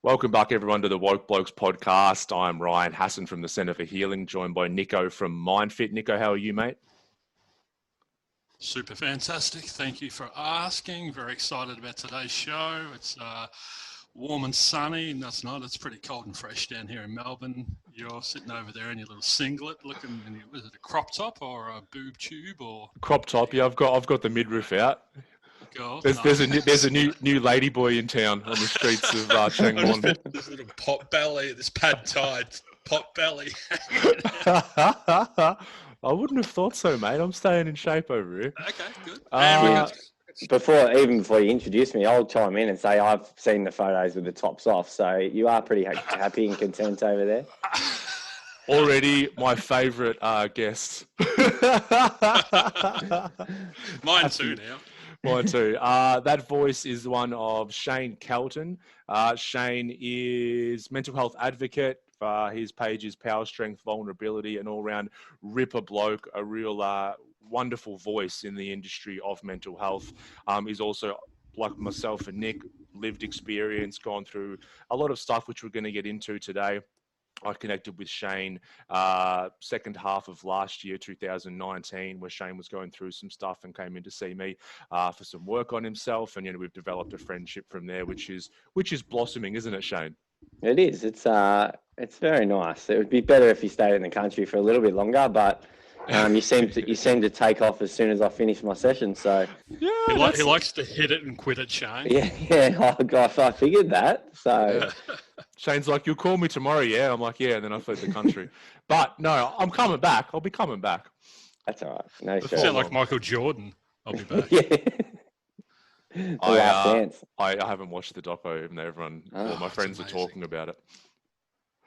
Welcome back, everyone, to the Blokes podcast. I'm Ryan Hassan from the Centre for Healing, joined by Nico from MindFit. Nico, how are you, mate? Super fantastic. Thank you for asking. Very excited about today's show. It's warm and sunny. No, it's not. It's pretty cold and fresh down here in Melbourne. You're sitting over there in your little singlet, looking. Was it a crop top or a boob tube or crop top? Yeah, I've got the midriff out. God, There's a new ladyboy in town on the streets of Changwon. This little pot belly, this pad tied pot belly. I wouldn't have thought so, mate. I'm staying in shape over here. Okay, good. Before you introduce me, I'll chime in and say I've seen the photos with the tops off. So you are pretty happy and content over there. Already my favourite guest. Mine too now. Mine too. That voice is the one of Shane Kelton. Shane is mental health advocate. His page is Power, Strength, Vulnerability, an all-round ripper bloke, a real wonderful voice in the industry of mental health. He's also, like myself and Nick, lived experience, gone through a lot of stuff which we're going to get into today. I connected with Shane second half of last year, 2019, where Shane was going through some stuff and came in to see me for some work on himself. And, we've developed a friendship from there, which is blossoming, isn't it, Shane? It is. It's very nice. It would be better if you stayed in the country for a little bit longer, but you seem to take off as soon as I finish my session. So yeah, he likes to hit it and quit it, Shane. Yeah. I figured that. So Shane's like, "You'll call me tomorrow, yeah?" I'm like, "Yeah," and then I fled the country. But no, I'm coming back. I'll be coming back. That's all right. No, you sound like Michael Jordan. I'll be back. Yeah. I haven't watched the doco, even though all my friends are talking about it.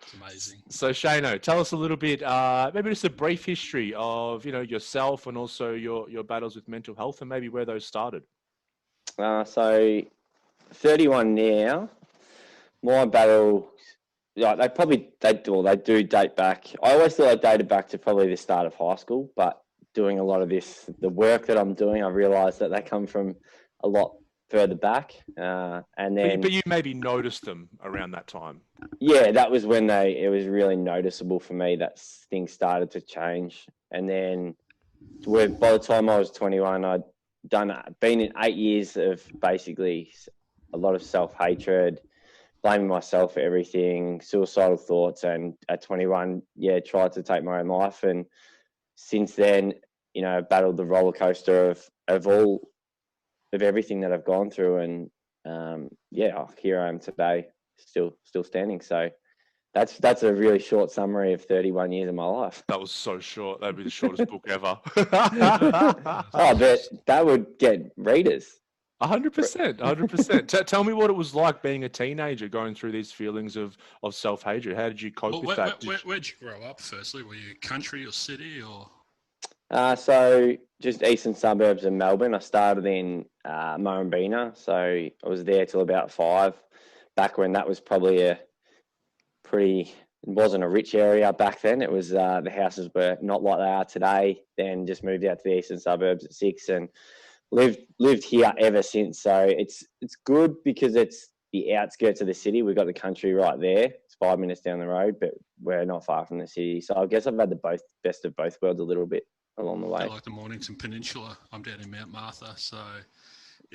It's amazing. So Shano, tell us a little bit, maybe just a brief history of yourself and also your battles with mental health, and maybe where those started. So 31 now. My battle, they do date back. I always thought I dated back to probably the start of high school, but doing a lot of the work that I'm doing, I realised that they come from a lot further back. And then, but you maybe noticed them around that time. Yeah, that was when it was really noticeable for me that things started to change. And then, by the time I was 21, I'd been in 8 years of basically a lot of self-hatred, blaming myself for everything, suicidal thoughts, and at 21, tried to take my own life. And since then, battled the roller coaster of everything that I've gone through, and here I am today, still standing. So that's a really short summary of 31 years of my life. That was so short. That'd be the shortest book ever. Oh, but that would get readers. 100%. Tell me what it was like being a teenager, going through these feelings of self-hatred. How did you cope with that? Where'd you grow up, firstly? Were you country or city or...? So just eastern suburbs of Melbourne. I started in Murrumbina, so I was there till about 5, back when that was probably it wasn't a rich area back then. It was the houses were not like they are today. Then just moved out to the eastern suburbs at 6 and lived here ever since. So it's good because it's the outskirts of the city. We've got the country right there. It's 5 minutes down the road, but we're not far from the city. So I guess I've had the best of both worlds a little bit along the way. Like the Mornington Peninsula. I'm down in Mount Martha, so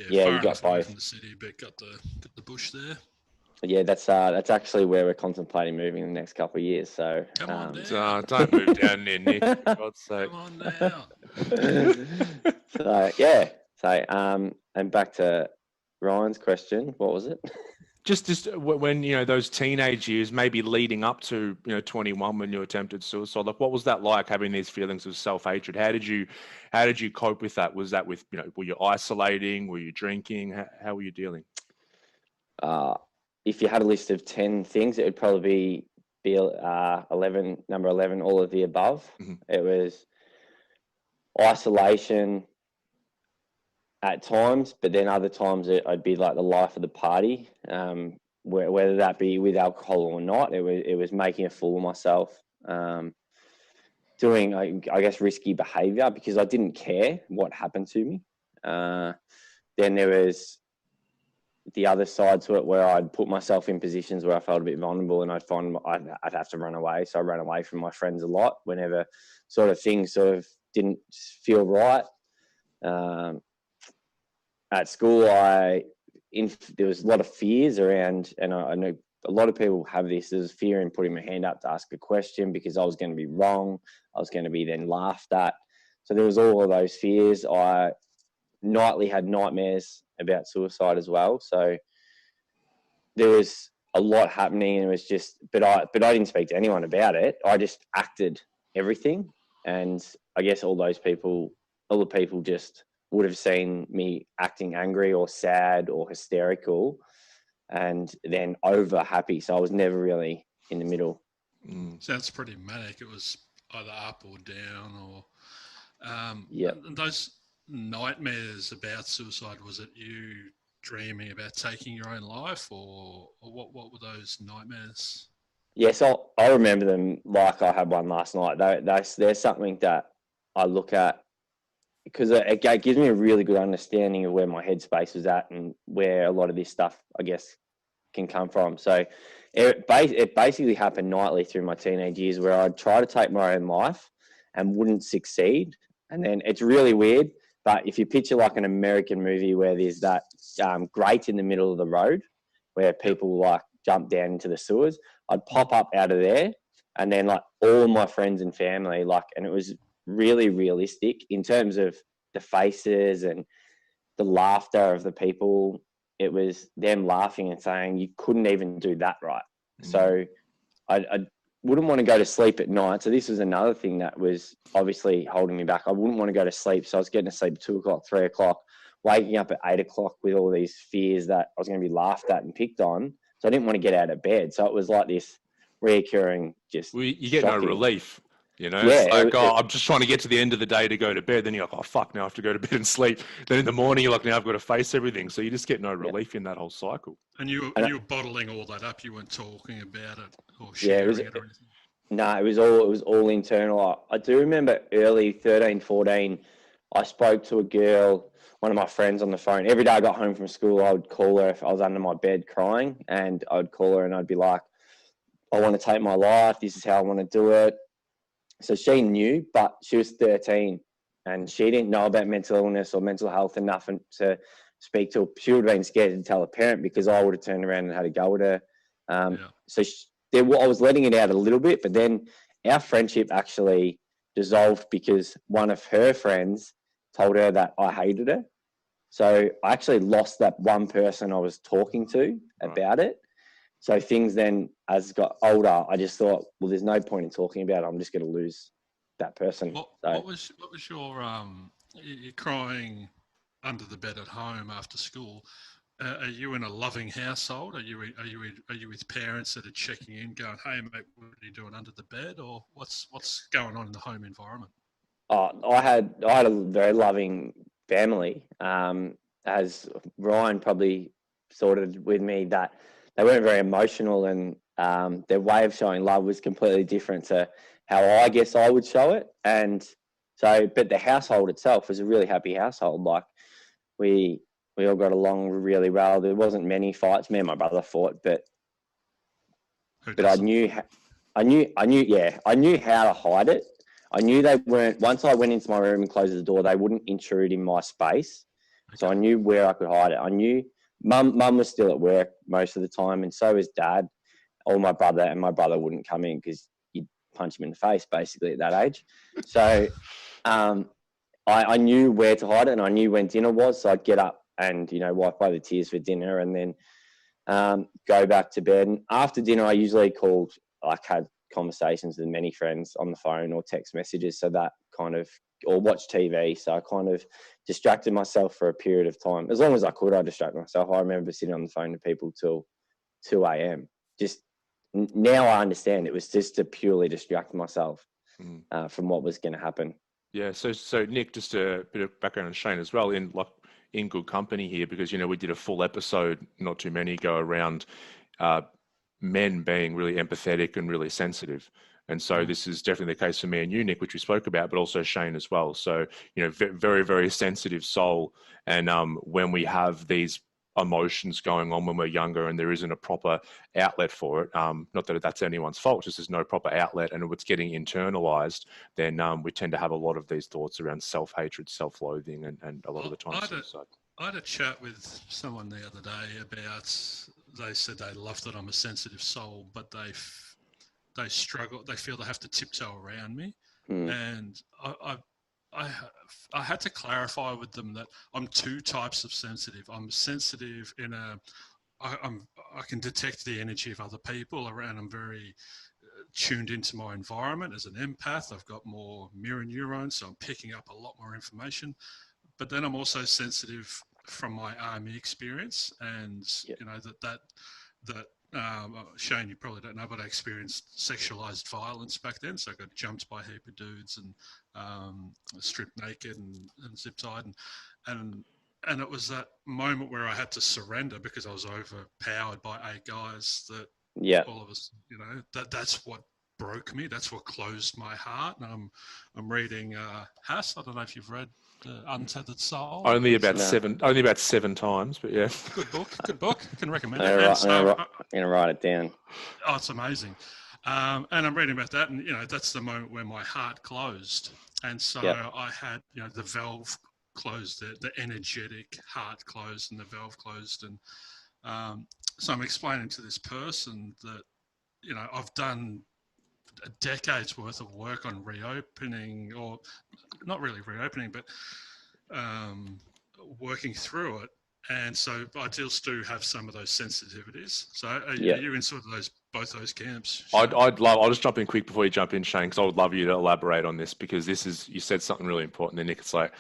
yeah, you got both from the city, but got the bush there. Yeah, that's actually where we're contemplating moving in the next couple of years. So come on down. Don't move down there, Nick. For God's sake. Come on now. And back to Ryan's question. What was it? Just when those teenage years, maybe leading up to 21, when you attempted suicide, like what was that like, having these feelings of self-hatred? How did you cope with that? Was that with were you isolating? Were you drinking? How were you dealing? If you had a list of 10 things, it would probably be 11, number 11, all of the above. Mm-hmm. It was isolation at times, but then other times I'd be like the life of the party, whether that be with alcohol or not. It was making a fool of myself, doing, I guess, risky behaviour because I didn't care what happened to me. Then there was the other side to it where I'd put myself in positions where I felt a bit vulnerable, and I'd find I'd have to run away. So I ran away from my friends a lot whenever sort of things sort of didn't feel right. At school, there was a lot of fears around, and I know a lot of people have this. There's fear in putting my hand up to ask a question because I was going to be wrong. I was going to be then laughed at. So there was all of those fears. I nightly had nightmares about suicide as well. So there was a lot happening, and it was just, but I didn't speak to anyone about it. I just acted everything. And I guess all the people just would have seen me acting angry or sad or hysterical and then over happy. So I was never really in the middle. Sounds pretty manic. It was either up or down, or Yeah. and those nightmares about suicide, was it you dreaming about taking your own life, or what were those nightmares? Yes, I remember them like I had one last night. There's something that I look at because it gives me a really good understanding of where my headspace was at and where a lot of this stuff, I guess, can come from. So it basically happened nightly through my teenage years where I'd try to take my own life and wouldn't succeed. And then it's really weird, but if you picture like an American movie where there's that grate in the middle of the road where people like jump down into the sewers, I'd pop up out of there, and then like all my friends and family, and it was really realistic in terms of the faces and the laughter of the people. It was them laughing and saying, you couldn't even do that right. So I wouldn't want to go to sleep at night. So this was another thing that was obviously holding me back. I wouldn't want to go to sleep. So I was getting to sleep at 2 o'clock, 3 o'clock, waking up at 8 o'clock with all these fears that I was going to be laughed at and picked on. So I didn't want to get out of bed. So it was like this reoccurring just you get shocking. no relief. You know, Yeah, it's like, I'm just trying to get to the end of the day to go to bed. Then you're like, oh, fuck, now I have to go to bed and sleep. Then in the morning, you're like, now I've got to face everything. So you just get no relief in that whole cycle. And you were bottling all that up. You weren't talking about it or sharing it or anything. No, it was all internal. I do remember early 13, 14, I spoke to a girl, one of my friends, on the phone. Every day I got home from school, I would call her if I was under my bed crying, and I'd call her and I'd be like, I want to take my life. This is how I want to do it. So she knew, but she was 13 and she didn't know about mental illness or mental health enough to speak to her. She would have been scared to tell a parent because I would have turned around and had a go at her. So I was letting it out a little bit, but then our friendship actually dissolved because one of her friends told her that I hated her. So I actually lost that one person I was talking to about it. So things then, as I got older, I just thought, well, there's no point in talking about it. I'm just going to lose that person. What was your you're crying under the bed at home after school? Are you in a loving household? Are you with parents that are checking in, going, "Hey, mate, what are you doing under the bed?" Or what's going on in the home environment? I had a very loving family. As Ryan probably sorted with me, that they weren't very emotional, and their way of showing love was completely different to how I guess I would show it. And so, but the household itself was a really happy household. Like we all got along really well. There wasn't many fights. Me and my brother fought, but I knew how to hide it. I knew they weren't. Once I went into my room and closed the door, they wouldn't intrude in my space. Okay. So I knew where I could hide it. I knew Mum was still at work most of the time, and so was Dad, or my brother, and my brother wouldn't come in because you'd punch him in the face basically at that age. So I knew where to hide it, and I knew when dinner was. So I'd get up and wipe away the tears for dinner, and then go back to bed. And after dinner, I usually had conversations with many friends on the phone or text messages, so that or watch TV. So I kind of distracted myself for a period of time. As long as I could, I distracted myself. I remember sitting on the phone to people till 2 a.m. Just now I understand it was just to purely distract myself from what was going to happen. Yeah. So Nick, just a bit of background on Shane as well, in good company here, because, we did a full episode not too many ago around men being really empathetic and really sensitive. And so this is definitely the case for me and you, Nick, which we spoke about, but also Shane as well. So, very, very sensitive soul. And when we have these, emotions going on when we're younger and there isn't a proper outlet for it, not that that's anyone's fault, just there's no proper outlet and it's getting internalized, then we tend to have a lot of these thoughts around self-hatred, self-loathing, and a lot of the time suicide. I had a chat with someone the other day about, they said they love that I'm a sensitive soul, but they struggle, they feel they have to tiptoe around me. And I had to clarify with them that I'm two types of sensitive. I'm sensitive in I can detect the energy of other people around. I'm very tuned into my environment as an empath. I've got more mirror neurons, so I'm picking up a lot more information. But then I'm also sensitive from my army experience, and you know that Shane, you probably don't know, but I experienced sexualized violence back then. So I got jumped by a heap of dudes and stripped naked and zip tied, and it was that moment where I had to surrender because I was overpowered by 8 guys. That all of us, you know, that's what broke me. That's what closed my heart. And I'm reading Hass. I don't know if you've read Untethered Soul. Only about 7 times, but yeah. Good book. I can recommend it. I'm gonna write it down. Oh, it's amazing. And I'm reading about that, and you know, that's the moment where my heart closed, and so I had, you know, the valve closed, the energetic heart closed, and the valve closed, and so I'm explaining to this person that, you know, I've done a decade's worth of work on reopening, or not really reopening, but working through it. And so I still have some of those sensitivities. So are you in sort of both those camps? I'll just jump in quick before you jump in, Shane, because I would love you to elaborate on this, because you said something really important there, Nick. It's like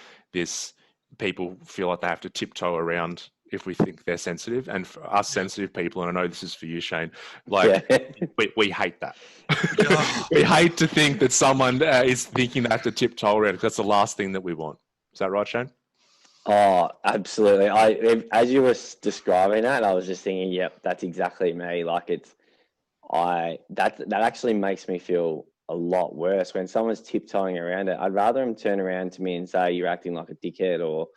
people feel like they have to tiptoe around if we think they're sensitive, and for us sensitive people, and I know this is for you, Shane, like we hate that. We hate to think that someone is thinking they have to tiptoe around, because that's the last thing that we want. Is that right, Shane? Oh, absolutely. As you were describing that, I was just thinking, yep, that's exactly me. Like that actually makes me feel a lot worse when someone's tiptoeing around it. I'd rather them turn around to me and say, you're acting like a dickhead, or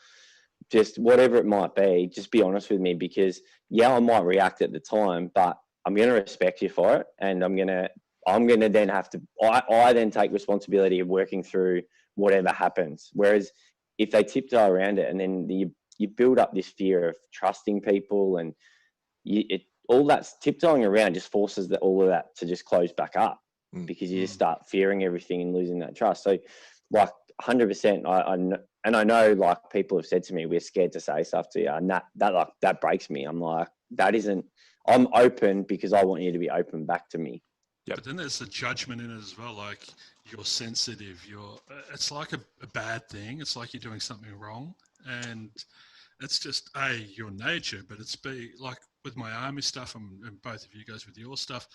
just whatever it might be. Just be honest with me, because I might react at the time, but I'm going to respect you for it. And I'm going to then have to, I then take responsibility of working through whatever happens. Whereas if they tiptoe around it, and then you build up this fear of trusting people, and all that's tiptoeing around just forces all of that to just close back up, because you just start fearing everything and losing that trust. So like 100%, I know, like, people have said to me, we're scared to say stuff to you, and that breaks me. I'm like, I'm open because I want you to be open back to me. Yep. But then there's the judgment in it as well. Like, you're sensitive. It's like a bad thing. It's like you're doing something wrong, and it's just your nature. But it's like with my army stuff, and both of you guys with your stuff.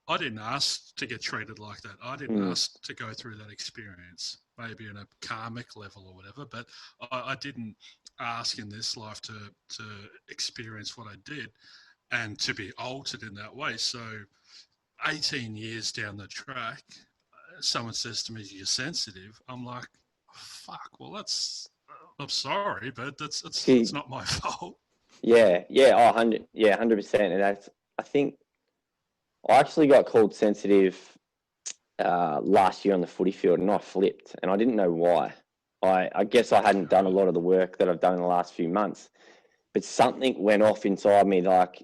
I didn't ask to get treated like that. I didn't ask to go through that experience, maybe in a karmic level or whatever. But I didn't ask in this life to experience what I did, and to be altered in that way. So 18 years down the track, someone says to me, you're sensitive. I'm like, fuck, well, I'm sorry, but it's not my fault. Yeah. 100%. And I think I actually got called sensitive last year on the footy field, and I flipped, and I didn't know why. I guess I hadn't done a lot of the work that I've done in the last few months, but something went off inside me, like,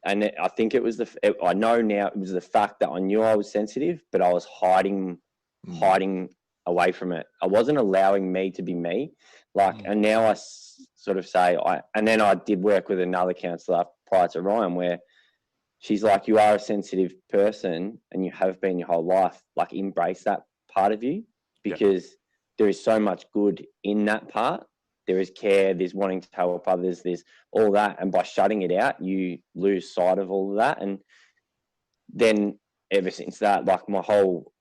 and I think it was I know now it was the fact that I knew I was sensitive, but I was hiding away from it. I wasn't allowing me to be me. Like, and now I sort of say, and then I did work with another counsellor prior to Ryan, where she's like, you are a sensitive person and you have been your whole life. Like, embrace that part of you, because there is so much good in that part. There is care, there's wanting to help others, there's all that. And by shutting it out, you lose sight of all of that. And then ever since that, like, my whole,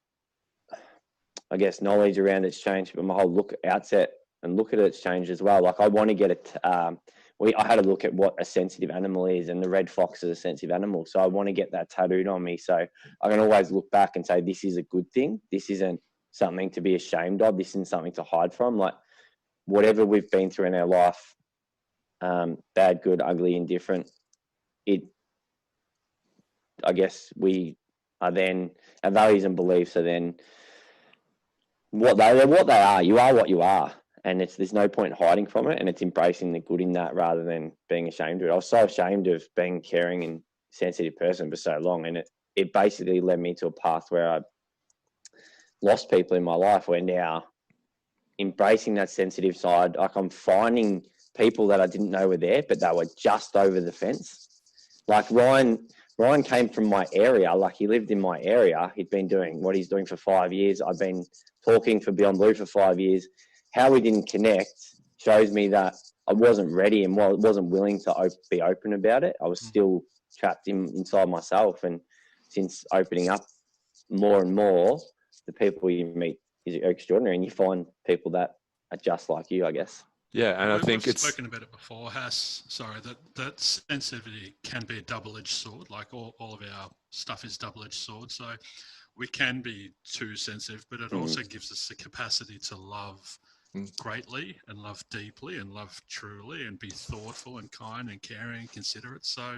I guess, knowledge around it's changed, but my whole look at it's changed as well. Like, I want to get it. I had a look at what a sensitive animal is, and the red fox is a sensitive animal. So I want to get that tattooed on me, so I can always look back and say, this is a good thing. This isn't something to be ashamed of. This isn't something to hide from. Like, whatever we've been through in our life, bad, good, ugly, indifferent. I guess we are then, our values and beliefs are then they're what they are. You are what you are. And there's no point hiding from it. And it's embracing the good in that rather than being ashamed of it. I was so ashamed of being a caring and sensitive person for so long. And it basically led me to a path where I lost people in my life, where now embracing that sensitive side, like I'm finding people that I didn't know were there, but they were just over the fence. Like Ryan came from my area. Like he lived in my area. He'd been doing what he's doing for 5 years. I've been talking for Beyond Blue for 5 years. How we didn't connect shows me that I wasn't ready and wasn't willing to be open about it. I was still trapped inside myself. And since opening up more and more, the people you meet is extraordinary, and you find people that are just like you, I guess. Yeah, and I think we've spoken about it before, Hass. Sorry, that sensitivity can be a double-edged sword. Like all of our stuff is double-edged sword. So we can be too sensitive, but it also gives us the capacity to love greatly and love deeply and love truly and be thoughtful and kind and caring and considerate. So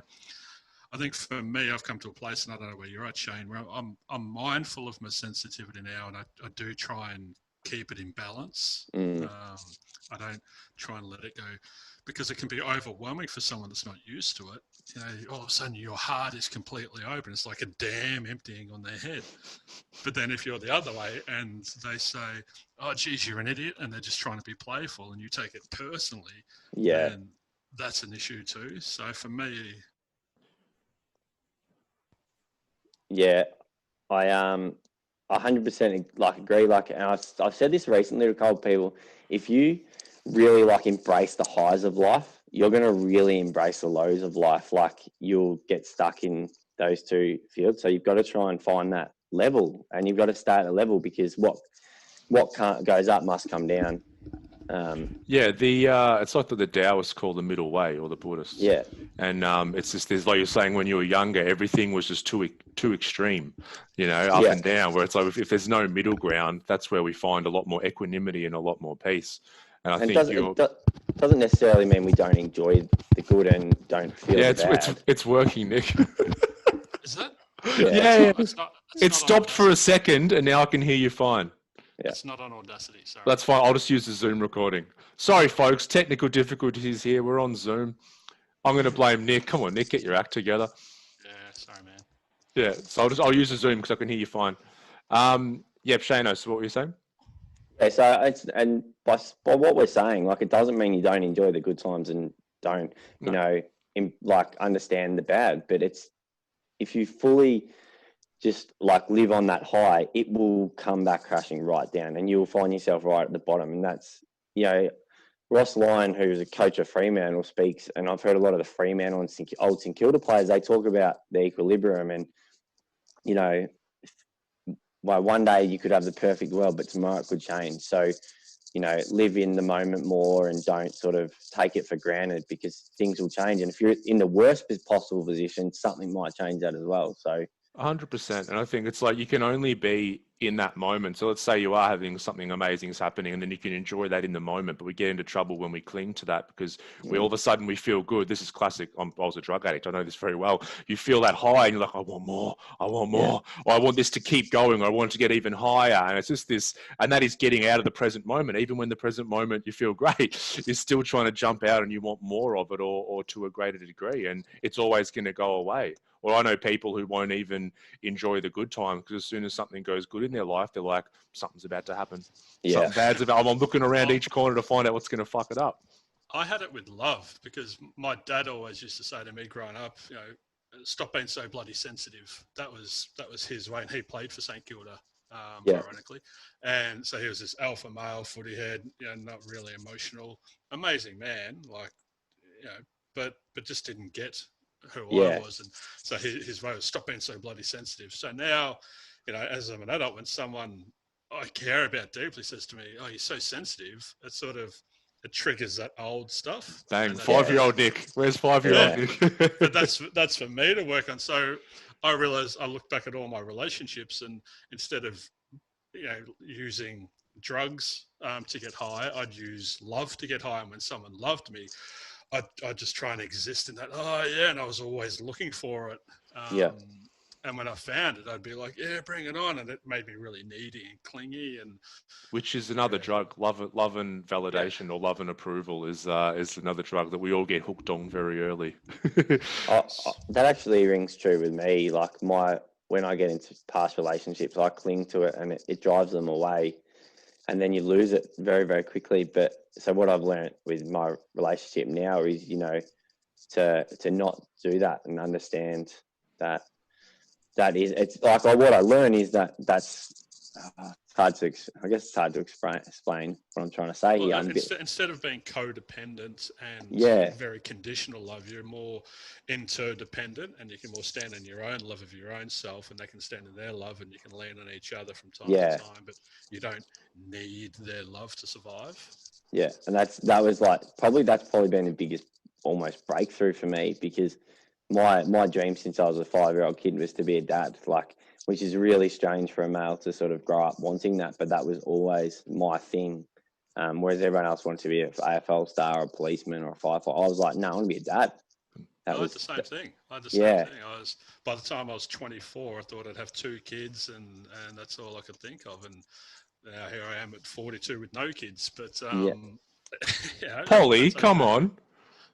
I think for me, I've come to a place, and I don't know where you're at, Shane, where I'm mindful of my sensitivity now, and I do try and keep it in balance. I don't try and let it go, because it can be overwhelming for someone that's not used to it. You know, all of a sudden your heart is completely open. It's like a dam emptying on their head. But then if you're the other way and they say, "Oh, geez, you're an idiot," and they're just trying to be playful, and you take it personally, then that's an issue too. So for me, I 100% agree. And I've said this recently to a couple of people. If you really embrace the highs of life, you're going to really embrace the lows of life. Like you'll get stuck in those two fields. So you've got to try and find that level, and you've got to stay at a level, because what goes up must come down. It's like the Taoists call the middle way, or the Buddhists. Yeah, and it's just, there's, like you're saying, when you were younger, everything was just too extreme, up and down. Where it's like if there's no middle ground, that's where we find a lot more equanimity and a lot more peace. And I think it doesn't necessarily mean we don't enjoy the good and don't feel the bad. It's working, Nick. Is that? Yeah. It stopped for a second, and now I can hear you fine. Yeah. It's not on Audacity, sorry. That's fine. I'll just use the Zoom recording. Sorry, folks. Technical difficulties here. We're on Zoom. I'm going to blame Nick. Come on, Nick. Get your act together. Yeah, sorry, man. Yeah, so I'll use the Zoom because I can hear you fine. Shane, so what were you saying? Yeah, so by what we're saying, it doesn't mean you don't enjoy the good times and don't, understand the bad. But it's, if you fully just live on that high, it will come back crashing right down, and you'll find yourself right at the bottom. And that's, Ross Lyon, who's a coach of Fremantle, speaks, and I've heard a lot of the Fremantle and old St Kilda players, they talk about the equilibrium, and, one day you could have the perfect world, but tomorrow it could change. So, live in the moment more and don't sort of take it for granted, because things will change. And if you're in the worst possible position, something might change that as well. So 100%. And I think it's like you can only be in that moment. So let's say you are having something amazing is happening, and then you can enjoy that in the moment, but we get into trouble when we cling to that, because we all of a sudden we feel good. This is classic. I was a drug addict. I know this very well. You feel that high and you're like, I want more, or I want this to keep going, or I want it to get even higher. And it's just this, and that is getting out of the present moment. Even when the present moment you feel great, you're still trying to jump out and you want more of it, or to a greater degree. And it's always going to go away. Well, I know people who won't even enjoy the good times, because as soon as something goes good in their life, they're like, something's about to happen. Yeah. Something bad's about. I'm looking around each corner to find out what's going to fuck it up. I had it with love, because my dad always used to say to me growing up, stop being so bloody sensitive. That was his way, and he played for St Kilda, ironically. And so he was this alpha male footy head, not really emotional, amazing man, but just didn't get who I was. And so his way was stop being so bloody sensitive. So now, as I'm an adult, when someone I care about deeply says to me, "Oh, you're so sensitive," it triggers that old stuff. Bang, 5-year-old Nick. Where's 5-year-old Nick? But that's for me to work on. So I realized, I looked back at all my relationships, and instead of using drugs to get high, I'd use love to get high. And when someone loved me, I just try and exist in that. Oh yeah, and I was always looking for it. Yeah. And when I found it, I'd be like, yeah, bring it on, and it made me really needy and clingy, and Which is another drug. Love and validation, or love and approval is another drug that we all get hooked on very early. That actually rings true with me. Like when I get into past relationships, I cling to it, and it drives them away, and then you lose it very, very quickly. But so what I've learned with my relationship now is, to not do that and understand that it's like what I learn is that's it's hard to I guess it's hard to explain what I'm trying to say well, here. instead of being codependent and Yeah. very conditional love, you're more interdependent, and you can more stand in your own love of your own self, and they can stand in their love, and you can lean on each other from time Yeah. to time. But you don't need their love to survive. Yeah, and that's probably been the biggest almost breakthrough for me, because my dream since I was a 5-year-old kid was to be a dad, like, which is really strange for a male to sort of grow up wanting that, but that was always my thing. Whereas everyone else wanted to be an AFL star or a policeman or a firefighter, I was like, no, I want to be a dad. I had the same thing. Yeah. By the time I was 24, I thought I'd have 2 kids, and that's all I could think of. And now here I am at 42 with no kids. But yeah, Polly, that's come okay. on.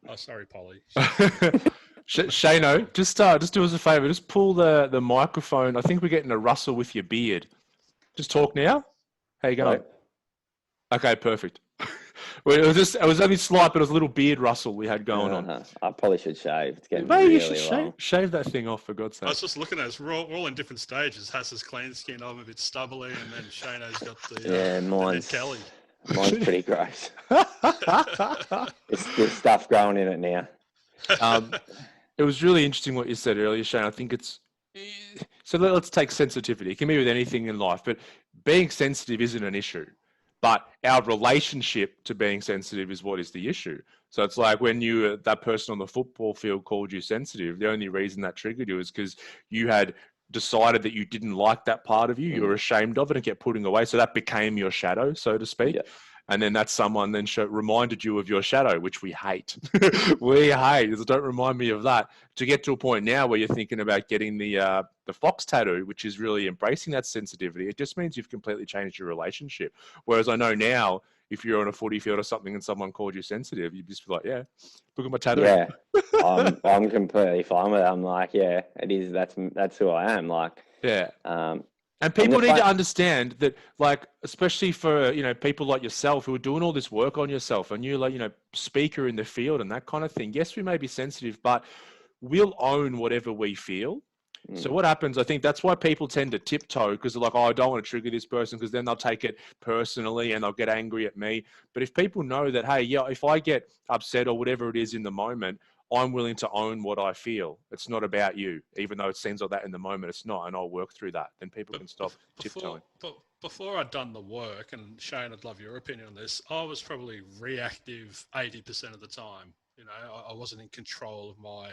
Oh, sorry, Polly. Shano, just do us a favor. Just pull the microphone. I think we're getting a rustle with your beard. Just talk now. How you going? Okay, perfect. Well, it was only slight, but it was a little beard rustle we had going on. I probably should shave. It's getting Maybe you really should long. shave that thing off, for God's sake. I was just looking at us. We're all in different stages. Hass is clean skin. I'm a bit stubbly, and then Shano's got the Ned Kelly. Mine's pretty gross. There's stuff growing in it now. It was really interesting what you said earlier, Shane. I think it's so. Let's take sensitivity. It can be with anything in life, but being sensitive isn't an issue. But our relationship to being sensitive is what is the issue. So it's like when that person on the football field called you sensitive, the only reason that triggered you is because you had decided that you didn't like that part of you. You were ashamed of it and kept putting away. So that became your shadow, so to speak. Yeah. And then that someone then reminded you of your shadow, which we hate. We hate. So don't remind me of that. To get to a point now where you're thinking about getting the fox tattoo, which is really embracing that sensitivity, it just means you've completely changed your relationship. Whereas I know now, if you're on a footy field or something and someone called you sensitive, you'd just be like, yeah, look at my tattoo. Yeah, I'm completely fine with it. I'm like, yeah, it is. That's who I am. Like, yeah. And people need to understand that, like, especially for, people like yourself who are doing all this work on yourself, and you're like, speaker in the field and that kind of thing. Yes, we may be sensitive, but we'll own whatever we feel. So what happens, I think that's why people tend to tiptoe, because they're like, oh, I don't want to trigger this person, because then they'll take it personally and they'll get angry at me. But if people know that, hey, yeah, if I get upset or whatever it is in the moment, I'm willing to own what I feel. It's not about you, even though it seems like that in the moment. It's not, and I'll work through that. Then people can stop tiptoeing. But before I'd done the work, and Shane, I'd love your opinion on this, I was probably reactive 80% of the time. I wasn't in control of my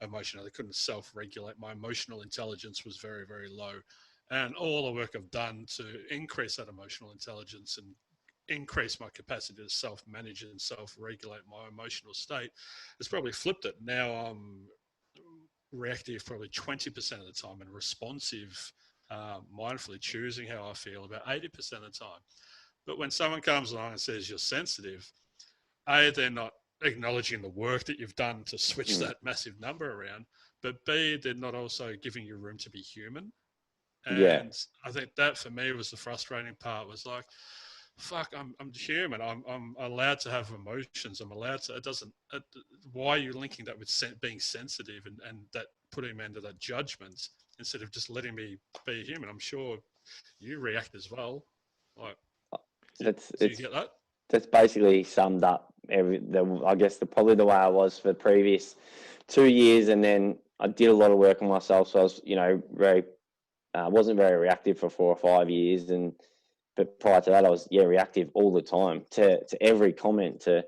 emotion. I couldn't self-regulate. My emotional intelligence was very, very low. And all the work I've done to increase that emotional intelligence and increase my capacity to self-manage and self-regulate my emotional state has probably flipped it. Now I'm reactive probably 20% of the time and responsive, mindfully choosing how I feel about 80% of the time. But when someone comes along and says you're sensitive, A, they're not acknowledging the work that you've done to switch that massive number around, but B, they're not also giving you room to be human. And I think that for me was the frustrating part, was like, fuck, I'm human. I'm allowed to have emotions. I'm allowed to, why are you linking that with being sensitive and that putting me into that judgment instead of just letting me be human? I'm sure you react as well. Like, do you get that? That's basically summed up I guess probably the way I was for the previous 2 years. And then I did a lot of work on myself. So I was, wasn't very reactive for 4 or 5 years. But prior to that, I was, reactive all the time to every comment, to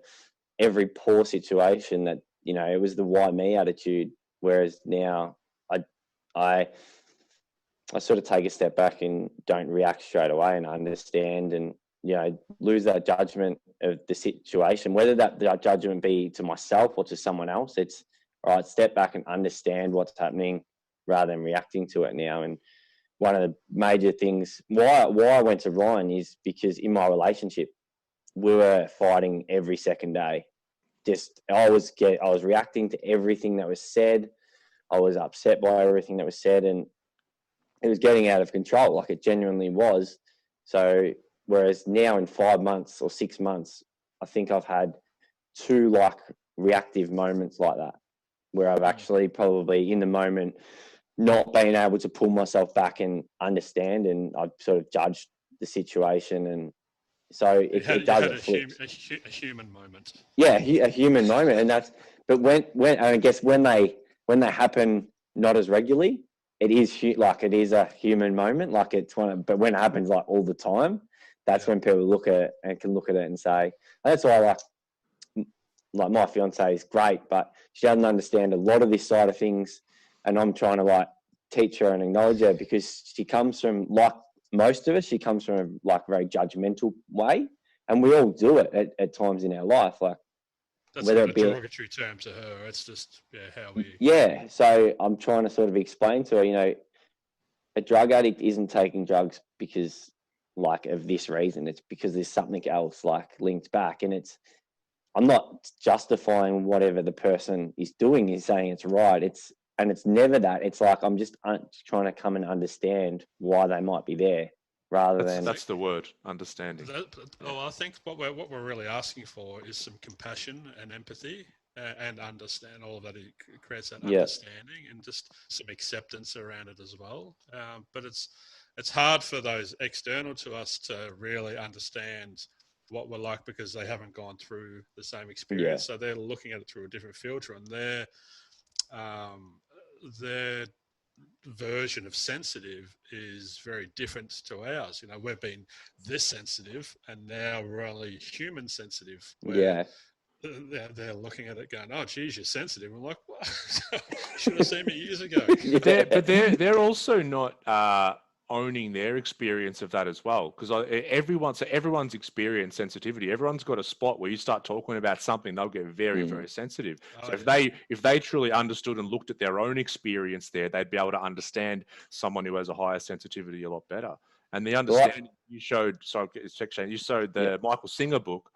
every poor situation that, it was the why me attitude. Whereas now I sort of take a step back and don't react straight away, and understand and lose that judgment of the situation, whether that judgment be to myself or to someone else. It's all right, step back and understand what's happening rather than reacting to it now. And one of the major things why I went to Ryan is because in my relationship, we were fighting every second day. I was reacting to everything that was said. I was upset by everything that was said, and it was getting out of control. Like, it genuinely was. So whereas now in 5 months or 6 months, I think I've had 2 like reactive moments like that, where I've actually probably in the moment not being able to pull myself back and understand, and I've sort of judged the situation. And so it does flip. A human moment. Yeah, a human moment. And that's, but when I guess when they happen not as regularly, it is a human moment. Like, it's but when it happens like all the time, that's when people look at it and can look at it and say, that's why like my fiance is great, but she doesn't understand a lot of this side of things. And I'm trying to like teach her and acknowledge her, because she comes from, like most of us, she comes from a like very judgmental way. And we all do it at times in our life. Like, that's not a derogatory term to her. It's just how we. Yeah. So I'm trying to sort of explain to her, a drug addict isn't taking drugs because like of this reason. It's because there's something else like linked back. And I'm not justifying whatever the person is doing, is saying it's right. It's never that. It's like, I'm just trying to come and understand why they might be there, rather than. That's the word, understanding. I think what we're really asking for is some compassion and empathy, and understand all of that. It creates that understanding and just some acceptance around it as well. But it's hard for those external to us to really understand what we're like, because they haven't gone through the same experience. So they're looking at it through a different filter, and their version of sensitive is very different to ours. We've been this sensitive, and now we're only human sensitive. They're looking at it going, oh, geez, you're sensitive. We're like, what? Should have seen me years ago. But they're also not owning their experience of that as well, because everyone's experienced sensitivity. Everyone's got a spot where you start talking about something, they'll get very, very sensitive. So if they truly understood and looked at their own experience there, they'd be able to understand someone who has a higher sensitivity a lot better. And the understanding you showed, you showed the Michael Singer book.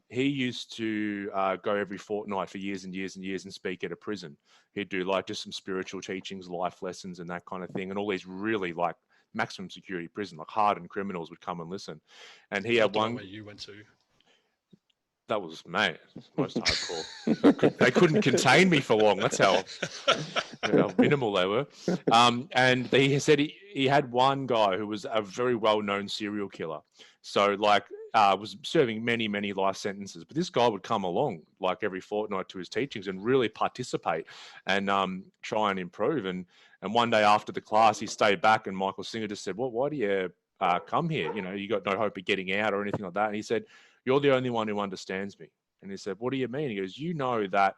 He used to go every fortnight for years and years and years and speak at a prison. He'd do like just some spiritual teachings, life lessons, and that kind of thing. And all these really like maximum security prison, like hardened criminals would come and listen. And he had one. Where you went to. That was, mate, most hardcore. They couldn't contain me for long. That's how minimal they were. And he said he had one guy who was a very well-known serial killer. So like was serving many, many life sentences. But this guy would come along like every fortnight to his teachings and really participate and try and improve. And one day after the class, he stayed back, and Michael Singer just said, well, why do you come here? You got no hope of getting out or anything like that. And he said, you're the only one who understands me. And he said, what do you mean? He goes, you know that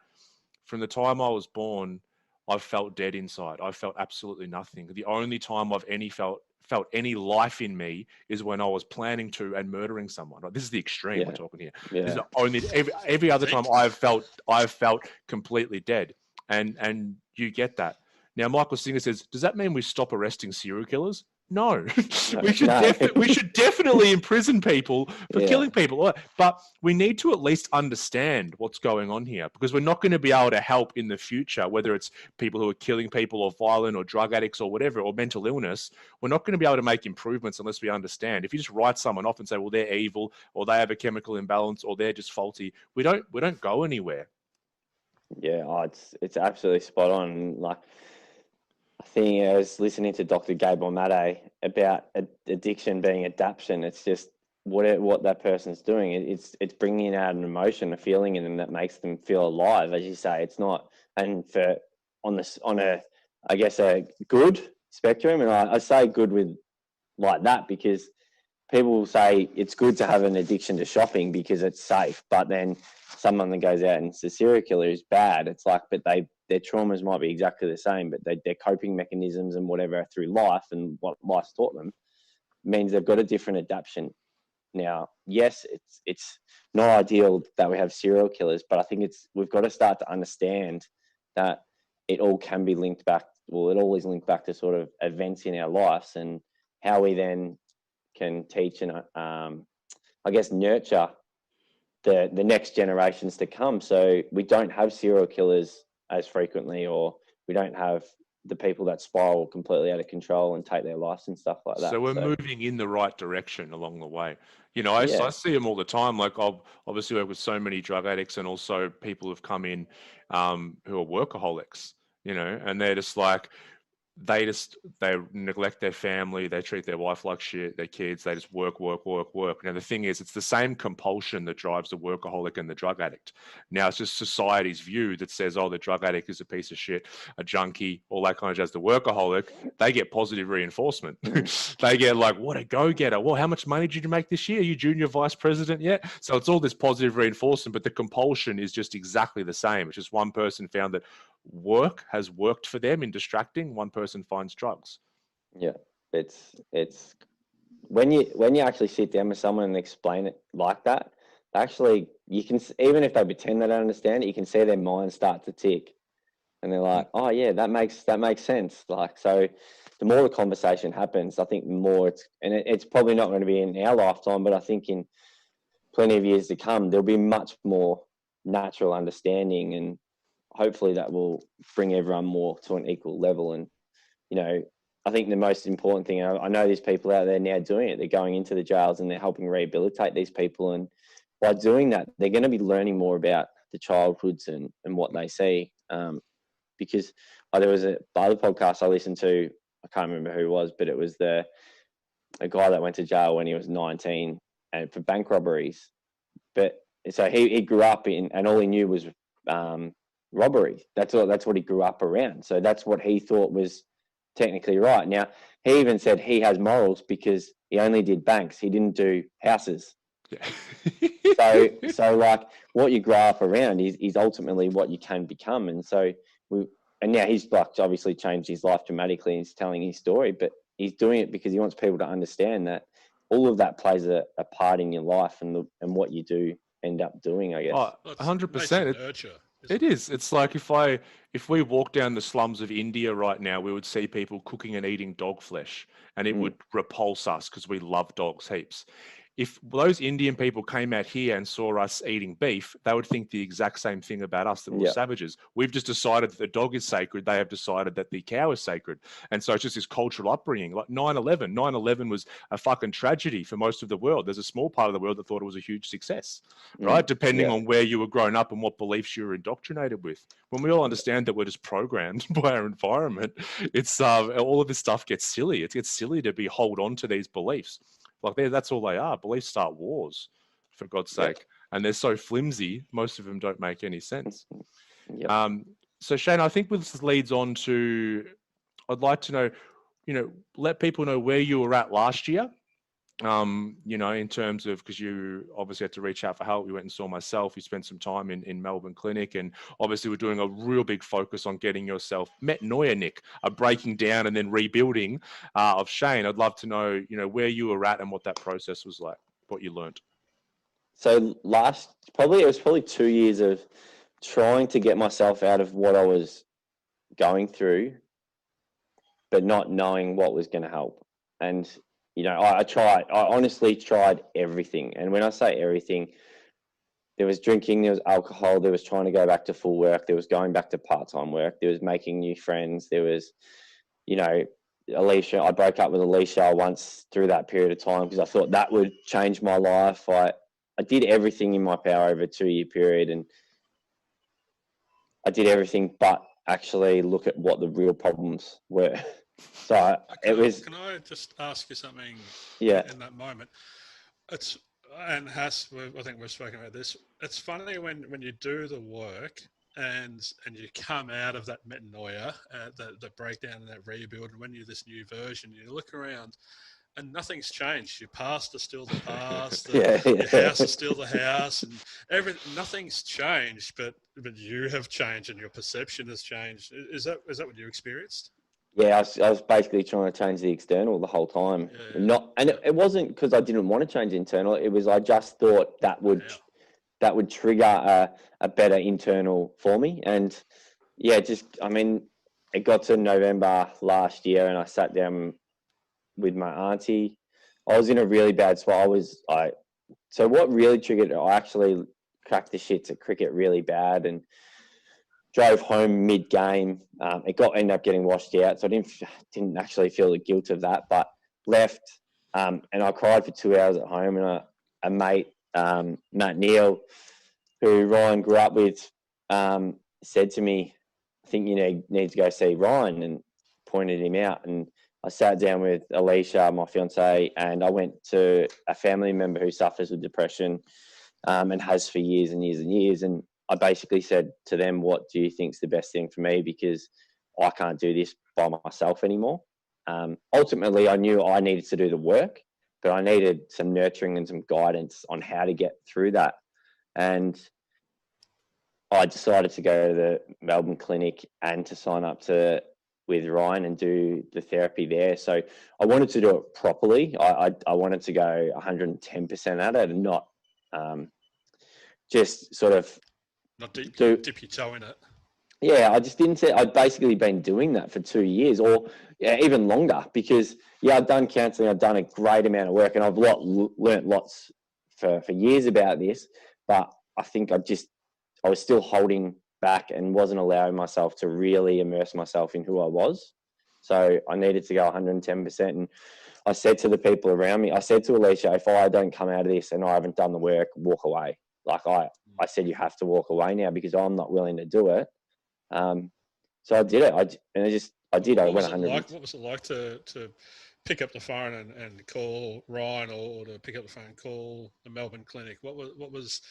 from the time I was born, I've felt dead inside. I've felt absolutely nothing. The only time I've felt any life in me is when I was planning to and murdering someone. This is the extreme we're talking here. Yeah. This is only every other time I've felt completely dead. And you get that. Now, Michael Singer says, does that mean we stop arresting serial killers? No, we should definitely imprison people for killing people. But we need to at least understand what's going on here, because we're not going to be able to help in the future, whether it's people who are killing people or violent or drug addicts or whatever, or mental illness. We're not going to be able to make improvements unless we understand. If you just write someone off and say, well, they're evil, or they have a chemical imbalance, or they're just faulty, we don't go anywhere. Yeah, it's absolutely spot on. Like, I think I was listening to Dr. Gabor Mate about addiction being adaptation. It's just what that person's doing. It's bringing out an emotion, a feeling in them that makes them feel alive, as you say. It's not, and on a good spectrum, and I say good with like that because people will say it's good to have an addiction to shopping because it's safe, but then someone that goes out and is a serial killer is bad. It's like, but their traumas might be exactly the same, but their coping mechanisms and whatever through life and what life's taught them means they've got a different adaptation Now, yes, it's not ideal that we have serial killers, but I think we've got to start to understand that it all can be linked back. Well, it all is linked back to sort of events in our lives and how we then can teach and I guess nurture the next generations to come. So we don't have serial killers as frequently, or we don't have the people that spiral completely out of control and take their lives and stuff like that. So we're moving in the right direction along the way. I Yeah. see them all the time. Like I've obviously worked with so many drug addicts and also people who've come in who are workaholics, and they're just like, they neglect their family, they treat their wife like shit, their kids, they just work. Now the thing is, it's the same compulsion that drives the workaholic and the drug addict. Now it's just society's view that says, oh, the drug addict is a piece of shit, a junkie, all that kind of jazz. The workaholic, they get positive reinforcement. They get like, what a go-getter. Well, how much money did you make this year? Are you junior vice president yet? So it's all this positive reinforcement, but the compulsion is just exactly the same. It's just one person found that work has worked for them in distracting, one person finds drugs. Yeah, it's when you actually sit down with someone and explain it like that, actually you can, even if they pretend they don't understand it, you can see their mind start to tick, and they're like, oh yeah, that makes sense. Like, so the more the conversation happens, I think the more it's probably not going to be in our lifetime, but I think in plenty of years to come, there'll be much more natural understanding, and hopefully that will bring everyone more to an equal level. And I think the most important thing, I know there's people out there now doing it. They're going into the jails and they're helping rehabilitate these people. And by doing that, they're going to be learning more about the childhoods and what they see. Because there was a other podcast I listened to, I can't remember who it was, but it was a guy that went to jail when he was 19 and for bank robberies. But so he grew up in, and all he knew was robbery. That's what he grew up around. So that's what he thought was technically right. Now, he even said he has morals because he only did banks. He didn't do houses. Yeah. so like what you grow up around is ultimately what you can become. And so and now he's like obviously changed his life dramatically and he's telling his story, but he's doing it because he wants people to understand that all of that plays a part in your life and what you do end up doing, I guess. Oh, 100%. Nurture. It is. It's like if we walk down the slums of India right now, we would see people cooking and eating dog flesh, and it would repulse us because we love dogs heaps. If those Indian people came out here and saw us eating beef, they would think the exact same thing about us, that we're savages. We've just decided that the dog is sacred. They have decided that the cow is sacred. And so it's just this cultural upbringing. Like 9/11. 9/11 was a fucking tragedy for most of the world. There's a small part of the world that thought it was a huge success, right? Depending on where you were grown up and what beliefs you were indoctrinated with. When we all understand that we're just programmed by our environment, it's all of this stuff gets silly. It gets silly to hold on to these beliefs. Like that's all they are. Beliefs start wars, for God's sake. And they're so flimsy, most of them don't make any sense. So Shane, I think this leads on to, I'd like to know, let people know where you were at last year. In terms of, because you obviously had to reach out for help. You went and saw myself. You spent some time in Melbourne Clinic, and obviously we're doing a real big focus on getting yourself Metanoia, Nick, a breaking down and then rebuilding of Shane. I'd love to know, where you were at and what that process was like, what you learned. So it was probably 2 years of trying to get myself out of what I was going through, but not knowing what was going to help. And I honestly tried everything. And when I say everything, there was drinking, there was alcohol, there was trying to go back to full work, there was going back to part-time work, there was making new friends, there was, Alicia. I broke up with Alicia once through that period of time because I thought that would change my life. I did everything in my power over a 2-year period, and I did everything but actually look at what the real problems were. So Can I just ask you something? Yeah. In that moment, I think we've spoken about this. It's funny when you do the work and you come out of that metanoia, the breakdown and that rebuild, and when you're this new version, you look around and nothing's changed. Your past is still the past. Your house is still the house, and nothing's changed. But you have changed, and your perception has changed. Is that what you experienced? Yeah, I was basically trying to change the external the whole time. Yeah. It wasn't because I didn't want to change the internal. It was I just thought that would trigger a better internal for me. And yeah, it got to November last year, and I sat down with my auntie. I was in a really bad spot. So what really triggered it? I actually cracked the shits at cricket really bad and drove home mid-game. Ended up getting washed out, so I didn't actually feel the guilt of that, but left, and I cried for 2 hours at home. And a mate, Matt Neal, who Ryan grew up with, said to me, "I think you need to go see Ryan," and pointed him out. And I sat down with Alicia, my fiance, and I went to a family member who suffers with depression, and has for years and years and years. And I basically said to them, "What do you think is the best thing for me? Because I can't do this by myself anymore." Ultimately, I knew I needed to do the work, but I needed some nurturing and some guidance on how to get through that. And I decided to go to the Melbourne clinic and to sign up with Ryan and do the therapy there. So I wanted to do it properly. I wanted to go 110% at it, and not just sort of Not dip your toe in it. Yeah, I just didn't say. I'd basically been doing that for 2 years, or even longer, because I've done counselling, I've done a great amount of work, and I've learnt lots for years about this. But I think I was still holding back and wasn't allowing myself to really immerse myself in who I was. So I needed to go 110%. And I said to the people around me, I said to Alicia, if I don't come out of this and I haven't done the work, walk away. Like I said, you have to walk away now, because I'm not willing to do it. So I did it. I did. I went 100. What was it like to pick up the phone and call Ryan, or to pick up the phone and call the Melbourne clinic? What was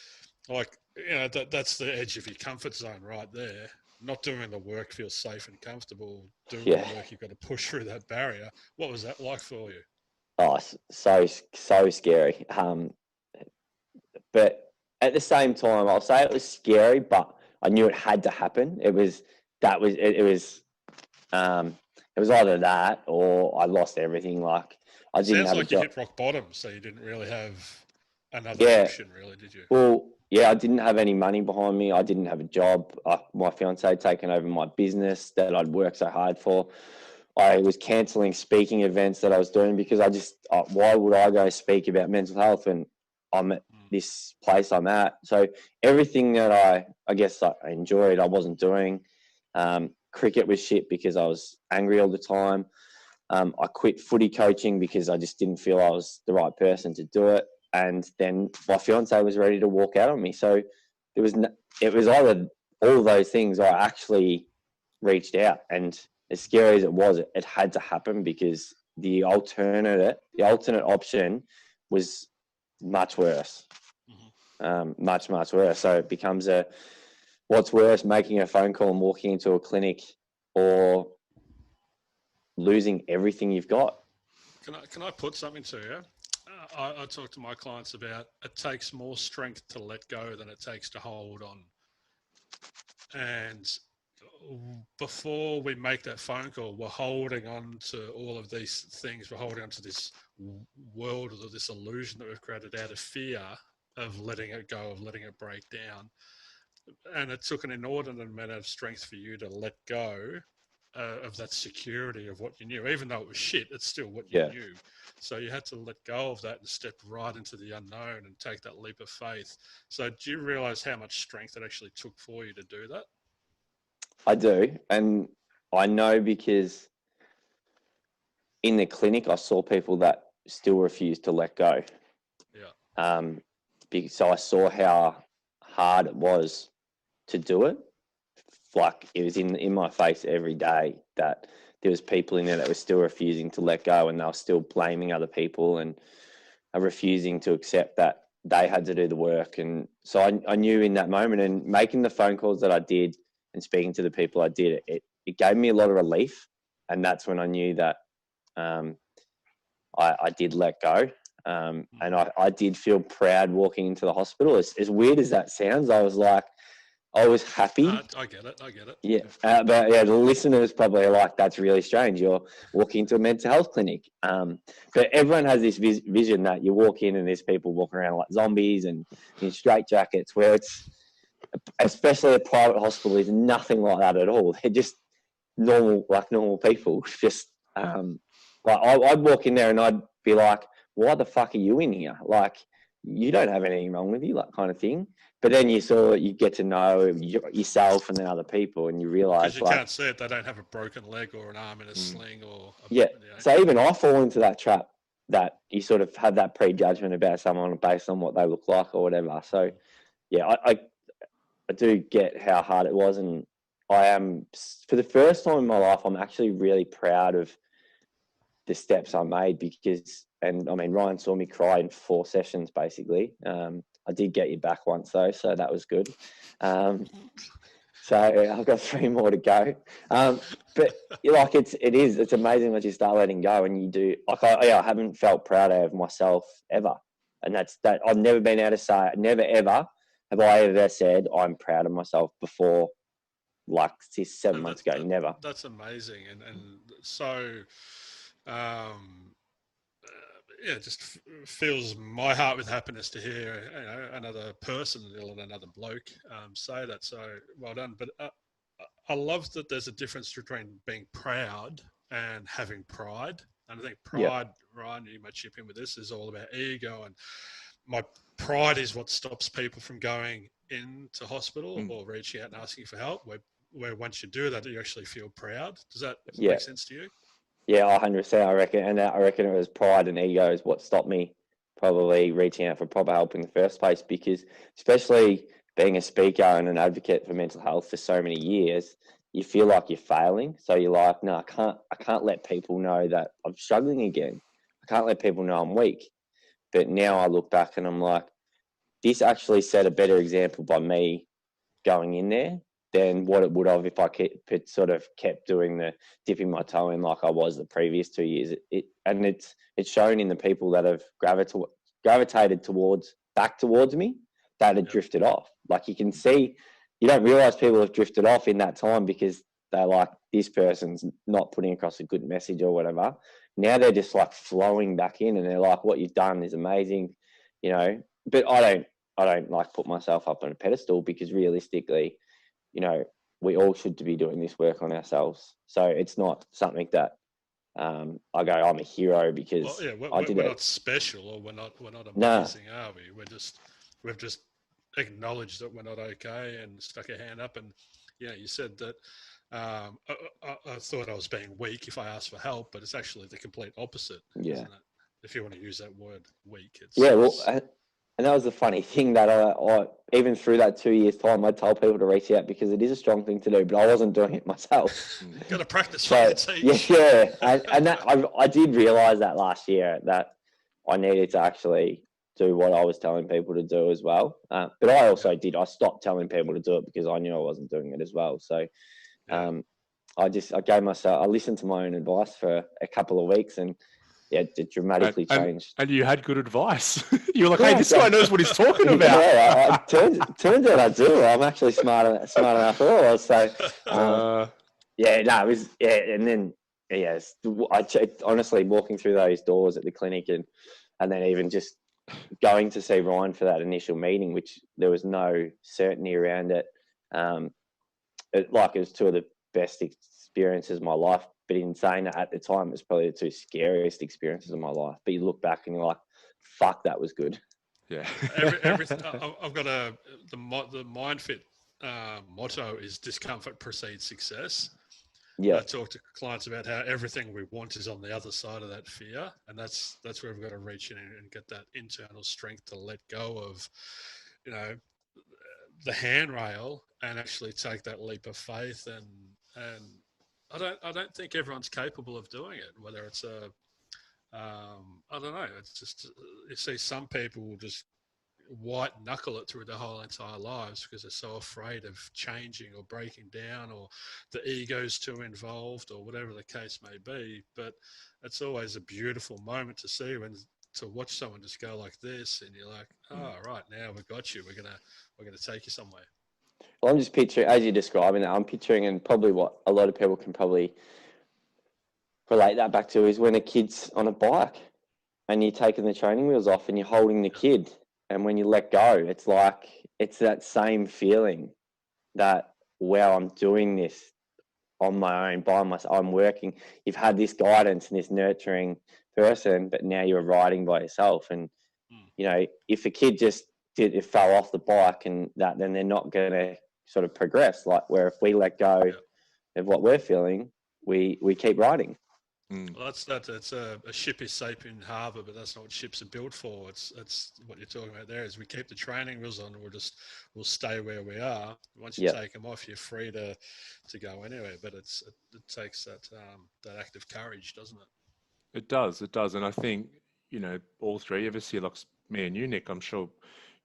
like? That's the edge of your comfort zone right there. Not doing the work feels safe and comfortable. Doing the work, you've got to push through that barrier. What was that like for you? Oh, so scary. But at the same time, I'll say it was scary, but I knew it had to happen. It was either that or I lost everything. Like I didn't have a job. You hit rock bottom, so you didn't really have another option, really, did you? Well, yeah, I didn't have any money behind me. I didn't have a job. My fiance had taken over my business that I'd worked so hard for. I was cancelling speaking events that I was doing, because why would I go speak about mental health when I'm at this place I'm at? So everything that I guess I enjoyed, I wasn't doing. Cricket was shit because I was angry all the time. I quit footy coaching because I just didn't feel I was the right person to do it. And then my fiance was ready to walk out on me. So it was either all of those things, I actually reached out. And as scary as it was, it had to happen, because the alternate option was much worse. Much worse. So it becomes what's worse, making a phone call and walking into a clinic, or losing everything you've got? Can I put something to you? I talk to my clients about it takes more strength to let go than it takes to hold on. And before we make that phone call, we're holding on to all of these things. We're holding on to this world, or this illusion that we've created out of fear of letting it go, of letting it break down. And it took an inordinate amount of strength for you to let go of that security of what you knew. Even though it was shit, it's still what you knew. So you had to let go of that and step right into the unknown and take that leap of faith. So do you realize how much strength it actually took for you to do that? I do. And I know, because in the clinic, I saw people that still refused to let go. Yeah. So I saw how hard it was to do it. Like, it was in my face every day that there was people in there that were still refusing to let go, and they were still blaming other people and refusing to accept that they had to do the work. And so I knew in that moment, and making the phone calls that I did and speaking to the people I did, it gave me a lot of relief. And that's when I knew that I did let go. And I did feel proud walking into the hospital. As weird as that sounds, I was like, I was happy. I get it. I get it. Yeah, but yeah, the listeners probably are like, that's really strange. You're walking into a mental health clinic. But everyone has this vision that you walk in and there's people walking around like zombies and in straitjackets, where it's, especially a private hospital, is nothing like that at all. They're just normal people. Just like I'd walk in there and I'd be like, why the fuck are you in here? Like, you don't have anything wrong with you, like kind of thing. But then you get to know yourself and then other people, and you realize, because you can't see it, they don't have a broken leg or an arm in a sling or yeah. So even I fall into that trap that you sort of have that prejudgment about someone based on what they look like or whatever. So yeah, I do get how hard it was, and I am, for the first time in my life, I'm actually really proud of the steps I made because, and I mean, Ryan saw me cry in 4 sessions basically. I did get you back once though, so that was good. So I've got 3 more to go. But like it's amazing once you start letting go, and you do. Like I haven't felt proud of myself ever, and that's that. I've never been able to say, never ever have I ever said I'm proud of myself before, like 7 months ago. Never. That's amazing, and so. Yeah, it just fills my heart with happiness to hear another person and another bloke say that. So well done. But I love that there's a difference between being proud and having pride. And I think pride, Ryan, you might chip in with this, is all about ego. And my pride is what stops people from going into hospital or reaching out and asking for help. Where once you do that, you actually feel proud. Does that make sense to you? Yeah, 100%. I reckon, and I reckon it was pride and ego is what stopped me probably reaching out for proper help in the first place. Because especially being a speaker and an advocate for mental health for so many years, you feel like you're failing. So you're like, no, I can't let people know that I'm struggling again. I can't let people know I'm weak. But now I look back and I'm like, this actually set a better example by me going in there than what it would have if I kept doing the dipping my toe in like I was the previous 2 years. It's shown in the people that have gravitated back towards me that had drifted off. Like you can see, you don't realize people have drifted off in that time because they're like, this person's not putting across a good message or whatever. Now they're just like flowing back in and they're like, what you've done is amazing, but I don't like put myself up on a pedestal because realistically, we all should be doing this work on ourselves. So it's not something that I go, I'm a hero because we're not special or we're not amazing, are we? We've just acknowledged that we're not okay and stuck a hand up. And you said that I thought I was being weak if I asked for help, but it's actually the complete opposite, isn't it? If you want to use that word, weak. And that was the funny thing that I even through that 2 years time, I told people to reach out because it is a strong thing to do, but I wasn't doing it myself. Got to practice what you teach. Yeah. And that I did realize that last year that I needed to actually do what I was telling people to do as well. But I also I stopped telling people to do it because I knew I wasn't doing it as well. So I listened to my own advice for a couple of weeks and it dramatically changed. And you had good advice. You were like, hey, this guy knows what he's talking about. Turns out I do. I'm actually smart enough I was. So, and then, I honestly walking through those doors at the clinic and then even just going to see Ryan for that initial meeting, which there was no certainty around it. It was 2 of the best experiences of my life. But in saying that, at the time, it was probably the 2 scariest experiences of my life. But you look back and you're like, fuck, that was good. Yeah. Everything. I've got the MindFit motto is discomfort precedes success. Yeah. I talk to clients about how everything we want is on the other side of that fear. And that's where we've got to reach in and get that internal strength to let go of, the handrail and actually take that leap of faith. And I don't think everyone's capable of doing it, whether it's I don't know. It's just, you see some people will just white knuckle it through their whole entire lives because they're so afraid of changing or breaking down or the ego's too involved or whatever the case may be. But it's always a beautiful moment to see to watch someone just go like this and you're like, oh, right, now we've got you. We're gonna take you somewhere. Well, I'm just picturing, as you're describing it, I'm picturing, and probably what a lot of people can probably relate that back to is when a kid's on a bike and you're taking the training wheels off and you're holding the kid. And when you let go, it's like, it's that same feeling that, wow, I'm doing this on my own, by myself. I'm working. You've had this guidance and this nurturing person, but now you're riding by yourself. And, you know, if a kid just fell off the bike and that, then they're not going to sort of progress. Like where if we let go of what we're feeling, we keep riding. Well, it's a ship is safe in harbour, but that's not what ships are built for. It's what you're talking about there. Is we keep the training wheels on, we'll stay where we are. Once you take them off, you're free to go anywhere. But it takes that act of courage, doesn't it? It does, and I think, you know, all three of us here, like me and you, Nick, I'm sure,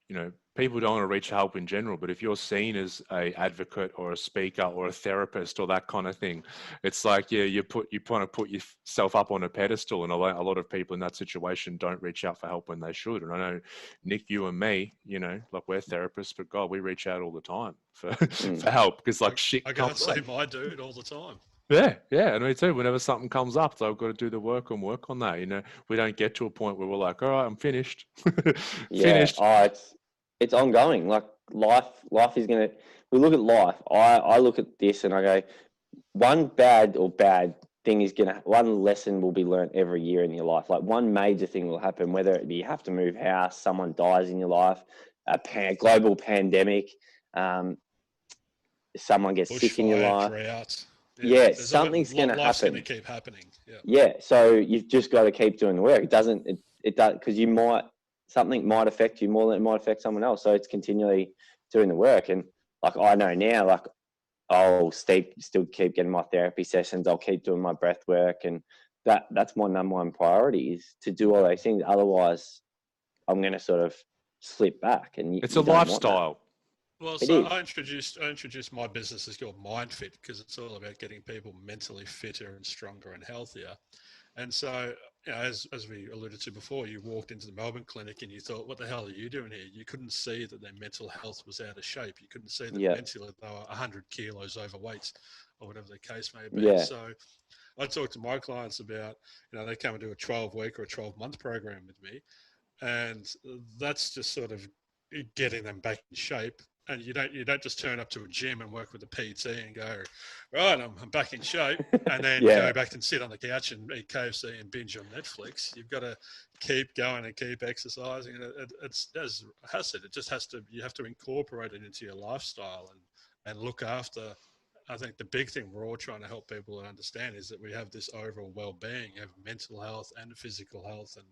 you know, people don't want to reach help in general, but if you're seen as a advocate or a speaker or a therapist or that kind of thing, it's like, yeah, you want to put yourself up on a pedestal, and a lot of people in that situation don't reach out for help when they should. And I know, Nick, you and me, you know, like we're therapists, but God, we reach out all the time for help, because like shit I comes gotta up. say, my dude, all the time. Yeah, and me too. Whenever something comes up, so I've got to do the work and work on that. You know, we don't get to a point where we're like, all right, I'm finished. Finished. Oh, it's ongoing. Like life is gonna. We look at life. I look at this and I go, one bad thing is one lesson will be learned every year in your life. Like one major thing will happen, whether it be you have to move house, someone dies in your life, a global pandemic, someone gets sick in your life. Drought. Yeah, something's going to happen. Life's going to keep happening. Yeah. So you've just got to keep doing the work. It does, because something might affect you more than it might affect someone else. So it's continually doing the work. And like, I know now, like I'll still keep getting my therapy sessions. I'll keep doing my breath work. And that's my number one priority, is to do all those things. Otherwise I'm going to sort of slip back, and it's a lifestyle. Well, so I introduced my business as called MindFit, because it's all about getting people mentally fitter and stronger and healthier. And so, you know, as we alluded to before, you walked into the Melbourne clinic and you thought, what the hell are you doing here? You couldn't see that their mental health was out of shape. You couldn't see that mentally they were 100 kilos overweight or whatever the case may be. Yeah. So I talk to my clients about, you know, they come and do a 12-week or a 12-month program with me. And that's just sort of getting them back in shape. And you don't just turn up to a gym and work with a PT and go, right, I'm back in shape, and then go back and sit on the couch and eat KFC and binge on Netflix. You've got to keep going and keep exercising. And it's, as Has said, you have to incorporate it into your lifestyle and look after. I think the big thing we're all trying to help people understand is that we have this overall well-being. You have mental health and physical health, and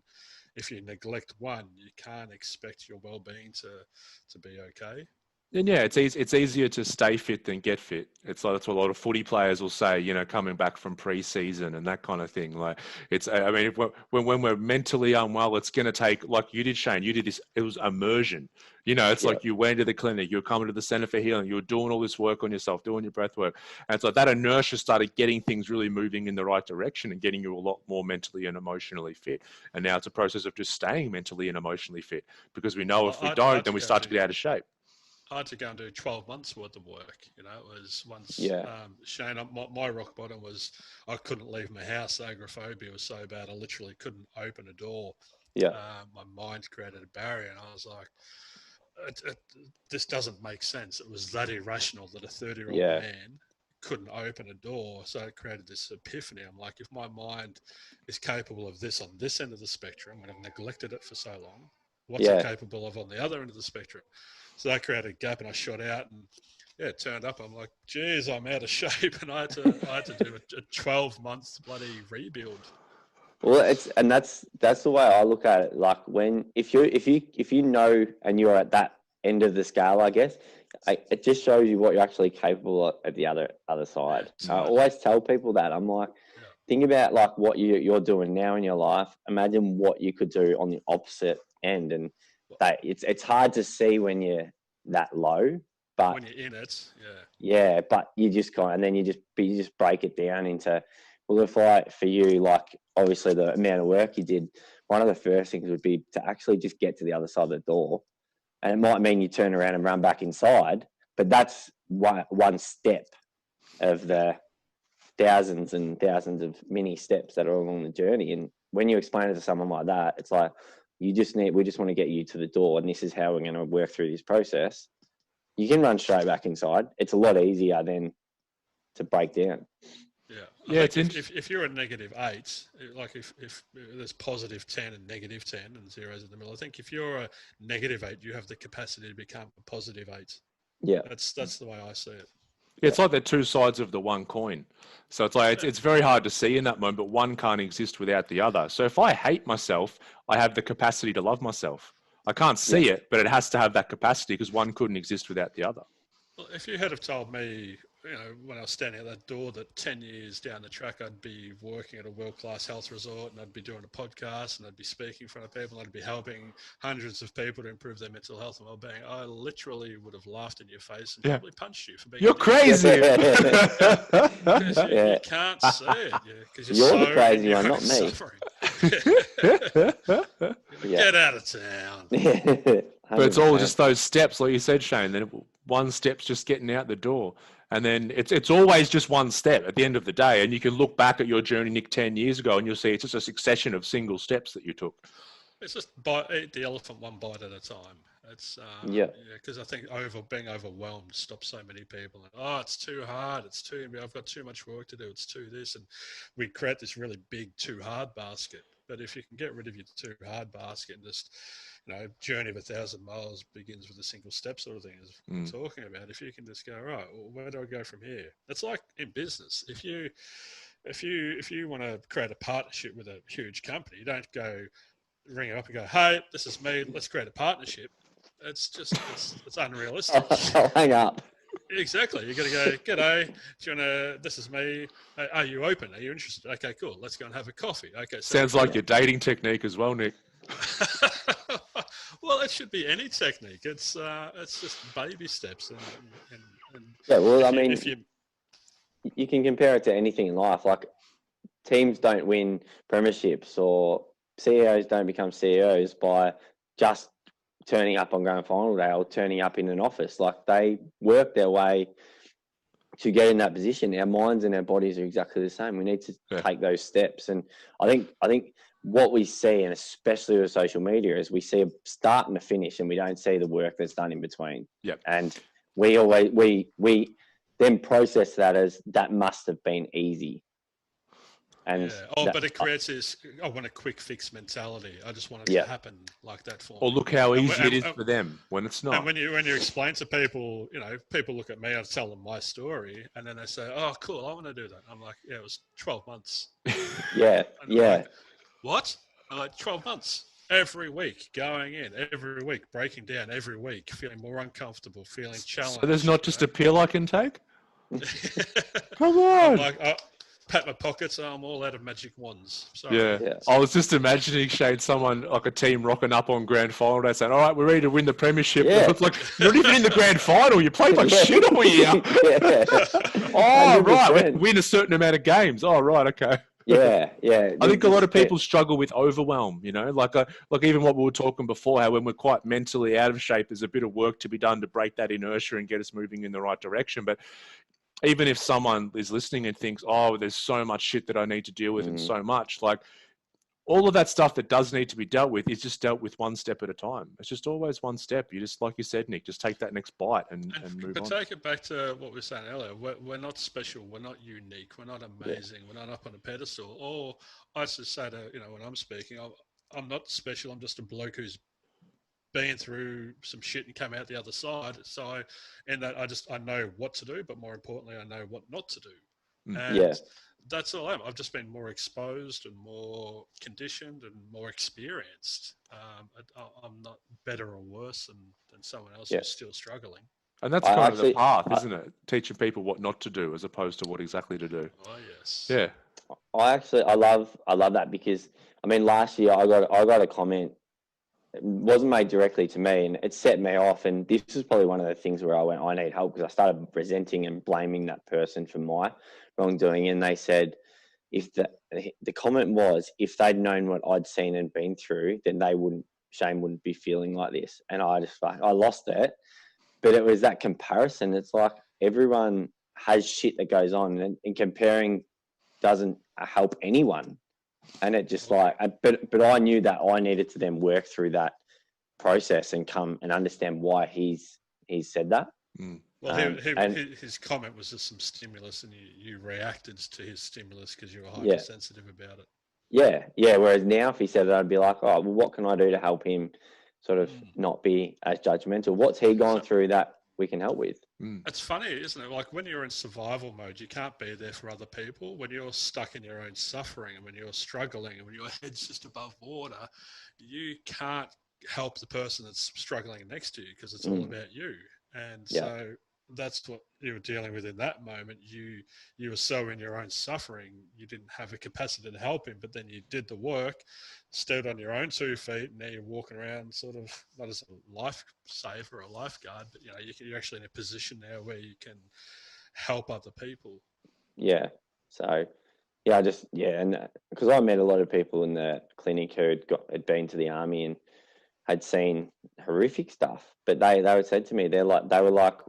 if you neglect one, you can't expect your well-being to be okay. And yeah, it's easier to stay fit than get fit. It's like, that's what a lot of footy players will say, you know, coming back from pre-season and that kind of thing. Like, it's, I mean, when we're mentally unwell, it's going to take, like you did, Shane, you did this, it was immersion. You know, it's like you went to the clinic, you were coming to the Centre for Healing, you were doing all this work on yourself, doing your breath work. And it's like that inertia started getting things really moving in the right direction and getting you a lot more mentally and emotionally fit. And now it's a process of just staying mentally and emotionally fit, because we know if we don't, then we start to get out of shape. I had to go and do 12 months worth of work. You know, it was once, Shane, my rock bottom was I couldn't leave my house. Agoraphobia was so bad, I literally couldn't open a door. My mind created a barrier, and I was like, this doesn't make sense. It was that irrational that a 30-year-old man couldn't open a door. So it created this epiphany. I'm like, if my mind is capable of this on this end of the spectrum, and I've neglected it for so long, what's it capable of on the other end of the spectrum? So that created a gap, and I shot out, and it turned up. I'm like, geez, I'm out of shape, and I had to do a 12-month bloody rebuild. Well, that's the way I look at it. Like, if you know, and you're at that end of the scale, I guess, it just shows you what you're actually capable of at the other side. I always tell people that. I'm like, think about like what you're doing now in your life. Imagine what you could do on the opposite end, and that it's hard to see when you're that low, but when you're in it, but you just and then you just break it down into, well, if for you, like obviously the amount of work you did, one of the first things would be to actually just get to the other side of the door, and it might mean you turn around and run back inside, but that's one step of the thousands and thousands of mini steps that are along the journey. And when you explain it to someone like that, it's like, we just want to get you to the door, and this is how we're going to work through this process. You can run straight back inside. It's a lot easier than to break down. Yeah, I think if you're a -8, like if there's +10 and -10 and zeros in the middle, I think if you're a -8, you have the capacity to become a +8. Yeah, that's the way I see it. Yeah, it's like they're two sides of the one coin. So it's like it's very hard to see in that moment, but one can't exist without the other. So if I hate myself, I have the capacity to love myself. I can't see it, but it has to have that capacity because one couldn't exist without the other. Well, if you had have told me, when I was standing at that door, that 10 years down the track, I'd be working at a world-class health resort and I'd be doing a podcast and I'd be speaking in front of people and I'd be helping hundreds of people to improve their mental health and well-being, I literally would have laughed in your face and probably punched you for being You're crazy. Because you can't see it. Because you're so the crazy one, not me. Get out of town. But it's all just those steps, like you said, Shane. Then one step's just getting out the door, and then it's always just one step at the end of the day. And you can look back at your journey, Nick, 10 years ago, and you'll see it's just a succession of single steps that you took. It's just eat the elephant one bite at a time. It's because I think being overwhelmed stops so many people. And, it's too hard. I've got too much work to do. It's too this, and we create this really big too hard basket. But if you can get rid of your too hard basket and just, journey of 1,000 miles begins with a single step sort of thing, as we're talking about. If you can just go, right, well, where do I go from here? It's like in business. If you want to create a partnership with a huge company, you don't go ring it up and go, hey, this is me, let's create a partnership. It's just it's unrealistic. I'll hang up. Exactly. You got to go, g'day, do you want to, this is me. Are you open? Are you interested? Okay, cool. Let's go and have a coffee. Okay. Sounds like your dating technique as well, Nick. Well, it should be any technique. It's just baby steps. You can compare it to anything in life. Like, teams don't win premierships, or CEOs don't become CEOs by just turning up on grand final day or turning up in an office. Like, they work their way to get in that position. Our minds and our bodies are exactly the same. We need to take those steps. And I think what we see, and especially with social media, is we see a start and a finish, and we don't see the work that's done in between. Yep. And we then process that as that must have been easy. And but it creates this, I want a quick fix mentality. I just want it to happen like that for me. Or look how easy it is for them when it's not. And when you explain to people, people look at me, I tell them my story, and then they say, oh, cool, I want to do that. I'm like, it was 12 months. Like, what? I'm like, 12 months. Every week, going in, every week, breaking down, every week, feeling more uncomfortable, feeling challenged. So there's not just a pill I can take? Come on. I'm like, pat my pockets, I'm all out of magic wands. Sorry. Yeah. I was just imagining, Shane, someone like a team rocking up on grand final day saying, all right, we're ready to win the premiership. Yeah. It's like, you're not even in the grand final. You played like shit all year. Oh, 100%. Right. We win a certain amount of games. Oh, right. Okay. Yeah. I think a lot of people struggle with overwhelm, like even what we were talking before, how when we're quite mentally out of shape, there's a bit of work to be done to break that inertia and get us moving in the right direction. But even if someone is listening and thinks, oh, there's so much shit that I need to deal with and so much, like all of that stuff that does need to be dealt with is just dealt with one step at a time. It's just always one step. You just, like you said, Nick, just take that next bite and move on. But take it back to what we were saying earlier. We're not special. We're not unique. We're not amazing. We're not up on a pedestal. Or I just say to, when I'm speaking, I'm not special. I'm just a bloke who's been through some shit and come out the other side. So I know what to do, but more importantly, I know what not to do. And that's all I've just been more exposed and more conditioned and more experienced. I'm not better or worse than someone else who's still struggling. And that's kind of the path, isn't it? Teaching people what not to do as opposed to what exactly to do. Oh, yes. Yeah. I love that, because last year I got a comment. It wasn't made directly to me, and it set me off. And this was probably one of the things where I went, I need help, because I started resenting and blaming that person for my wrongdoing. And they said, if the comment was, if they'd known what I'd seen and been through, then Shane wouldn't be feeling like this. And I lost it. But it was that comparison. It's like, everyone has shit that goes on, and comparing doesn't help anyone. And it just like, but I knew that I needed to then work through that process and come and understand why he's said that. Well, his comment was just some stimulus, and you reacted to his stimulus because you were hypersensitive about it. Yeah. Whereas now, if he said it, I'd be like, oh, well, what can I do to help him sort of not be as judgmental? What's he gone through that we can help with? It's funny, isn't it? Like when you're in survival mode, you can't be there for other people. When you're stuck in your own suffering, and when you're struggling, and when your head's just above water, you can't help the person that's struggling next to you because it's all about you. And so that's what you were dealing with in that moment. You were so in your own suffering, you didn't have a capacity to help him, but then you did the work, stood on your own 2 feet, and now you're walking around sort of not as a lifesaver or a lifeguard, but you're actually in a position now where you can help other people. Yeah. So and because I met a lot of people in the clinic who had been to the army and had seen horrific stuff, but they would say to me, they were like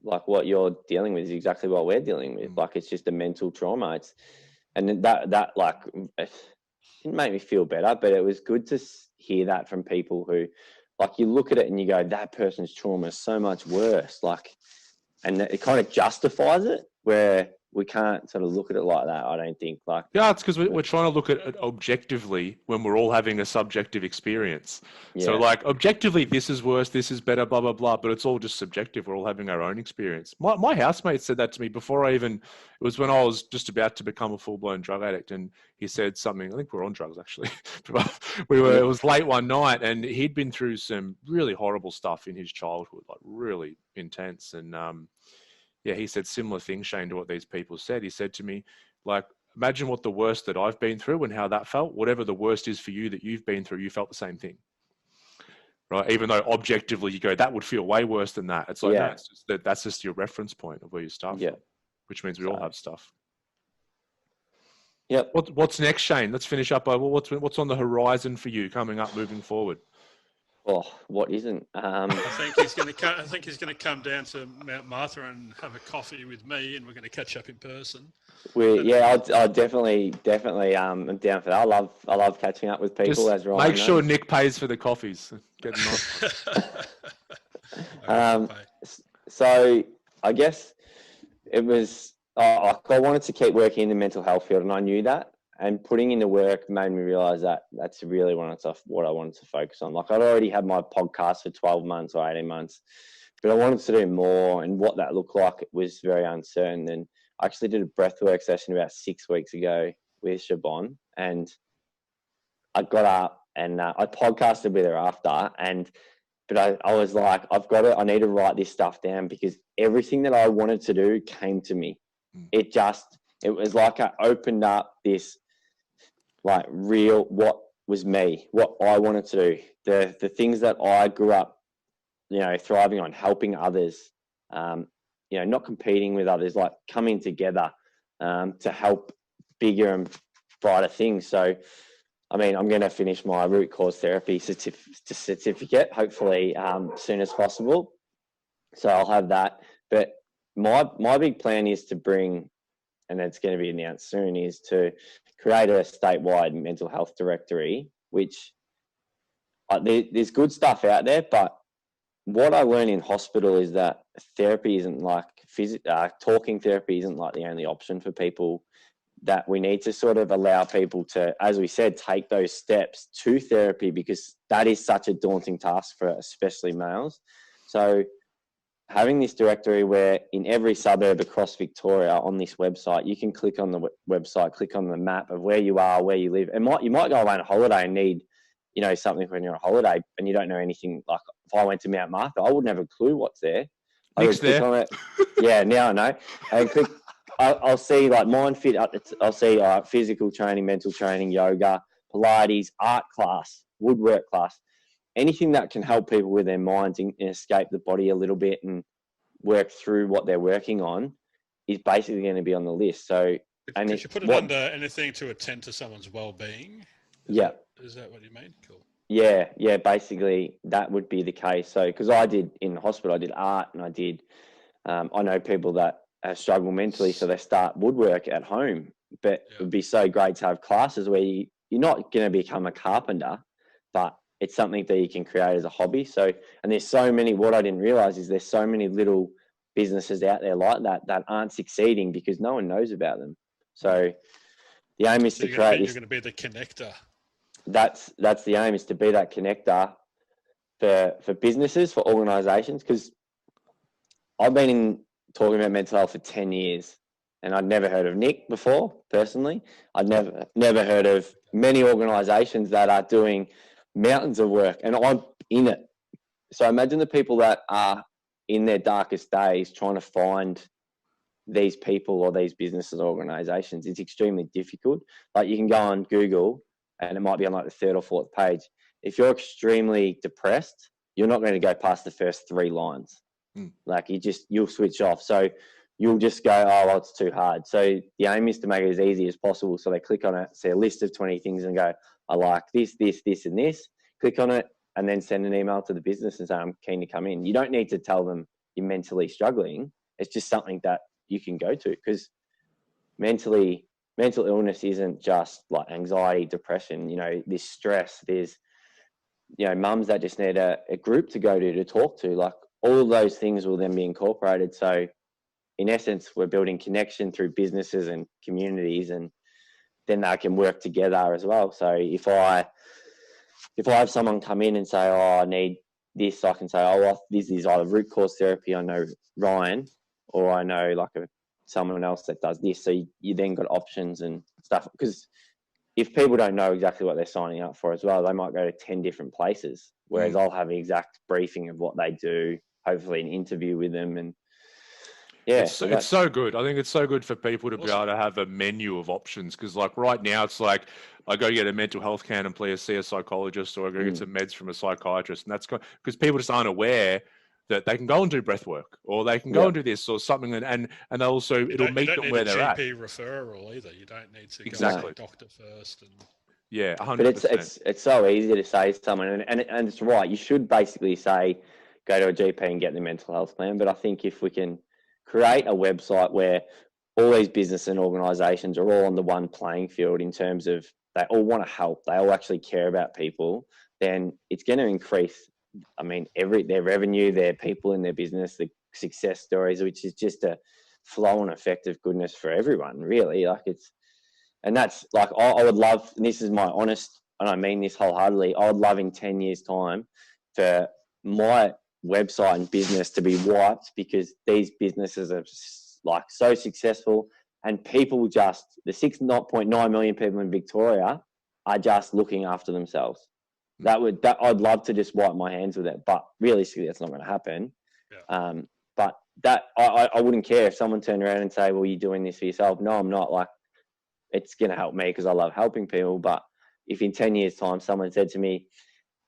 what you're dealing with is exactly what we're dealing with. Like, it's just a mental trauma. And that like, it didn't make me feel better, but it was good to hear that from people who, like, you look at it and you go, that person's trauma is so much worse. Like, and it kind of justifies it, where we can't sort of look at it like that, I don't think. Like, it's because we're trying to look at it objectively when we're all having a subjective experience. So, like, objectively, this is worse, this is better, blah, blah, blah, but it's all just subjective. We're all having our own experience. My housemate said that to me before it was when I was just about to become a full-blown drug addict, and he said something, I think we're on drugs, actually. It was late one night, and he'd been through some really horrible stuff in his childhood, like really intense, and he said similar things, Shane, to what these people said. He said to me, like, imagine what the worst that I've been through and how that felt. Whatever the worst is for you that you've been through, you felt the same thing. Right? Even though objectively you go, that would feel way worse than that. It's like, no, it's just that's just your reference point of where you start from, which means we all have stuff. Yep. What's next, Shane? Let's finish up. What's on the horizon for you coming up, moving forward? Oh, what isn't? I think he's going to come down to Mount Martha and have a coffee with me, and we're going to catch up in person. I'll definitely. I'm down for that. I love catching up with people. Just as Ryan make sure Nick pays for the coffees. Get So I guess it was. I wanted to keep working in the mental health field, and I knew that. And putting in the work made me realize that that's really what I wanted to focus on. Like, I'd already had my podcast for 12 months or 18 months, but I wanted to do more. And what that looked like was very uncertain. And I actually did a breathwork session about 6 weeks ago with Siobhan, and I got up and I podcasted with her after. But I was like, I need to write this stuff down, because everything that I wanted to do came to me. It was like I opened up this, like, real, what was me, what I wanted to do, the things that I grew up, thriving on, helping others, not competing with others, like coming together to help bigger and brighter things. So, I mean, I'm going to finish my root cause therapy certificate, hopefully soon as possible. So I'll have that. But my big plan is to bring, and it's going to be announced soon, is to create a statewide mental health directory, which there's good stuff out there, but what I learned in hospital is that therapy isn't like talking therapy isn't like the only option for people, that we need to sort of allow people to, as we said, take those steps to therapy, because that is such a daunting task for especially males. So having this directory where in every suburb across Victoria on this website, you can click on the website, click on the map of where you are, where you live. And you might go away on a holiday and need, something when you're on holiday and you don't know anything. Like, if I went to Mount Martha, I wouldn't have a clue what's there. I would click on it. Yeah, now I know. And I'll see like Mind Fit. I'll see physical training, mental training, yoga, Pilates, art class, woodwork class. Anything that can help people with their minds and escape the body a little bit and work through what they're working on is basically going to be on the list. So, and could you put it under anything to attend to someone's well-being? Is that what you mean? Cool. Yeah, basically that would be the case. So, because I did in hospital, I did art and I did I know people that have struggled mentally, so they start woodwork at home. But it would be so great to have classes where you're not going to become a carpenter, but it's something that you can create as a hobby. So, and there's so many, what I didn't realize is there's so many little businesses out there like that aren't succeeding because no one knows about them. So the aim is to create this. You're going to be the connector. That's the aim, is to be that connector for businesses, for organizations, because I've been talking about mental health for 10 years and I'd never heard of Nick before, personally. I'd never heard of many organizations that are doing mountains of work, and I'm in it. So imagine the people that are in their darkest days trying to find these people or these businesses or organizations. It's extremely difficult. Like, you can go on Google and it might be on like the third or fourth page. If you're extremely depressed, you're not going to go past the first 3 lines. Like, you'll switch off. So you'll just go, oh, well, it's too hard. So the aim is to make it as easy as possible. So they click on it, see a list of 20 things and go, I like this, this, this, and this. Click on it and then send an email to the business and say, I'm keen to come in. You don't need to tell them you're mentally struggling. It's just something that you can go to, because mental illness isn't just like anxiety, depression, this stress. There's, mums that just need a group to go to talk to. Like, all of those things will then be incorporated. So in essence, we're building connection through businesses and communities, and then they can work together as well. So if I have someone come in and say, oh, I need this, I can say, oh, well, this is either root cause therapy, I know Ryan, or I know like someone else that does this. So you then got options and stuff, because if people don't know exactly what they're signing up for as well, they might go to 10 different places, whereas I'll have an exact briefing of what they do, hopefully an interview with them. And it's so good. I think it's so good for people to be able to have a menu of options, because like right now it's like I go get a mental health counselor, see a psychologist, or I go get some meds from a psychiatrist, and that's because people just aren't aware that they can go and do breath work, or they can go and do this or something, and also it'll meet them where they're at. You don't need a GP referral either. You don't need to go to a doctor first. And yeah, 100%. But it's so easy to say to someone, and it's right. You should basically say, go to a GP and get the mental health plan. But I think if we can create a website where all these business and organizations are all on the one playing field in terms of they all want to help, they all actually care about people, then it's going to increase, their revenue, their people in their business, the success stories, which is just a flow and effect of goodness for everyone, really. And that's like, I would love, and this is my honest, and I mean this wholeheartedly, I would love in 10 years' time for my website and business to be wiped, because these businesses are like so successful, and people just, the 6.9 million people in Victoria are just looking after themselves. I'd love to just wipe my hands with it, but realistically that's not going to happen. But that I wouldn't care if someone turned around and say, well, you're doing this for yourself. No, I'm not. Like, it's going to help me because I love helping people. But if in 10 years' time someone said to me,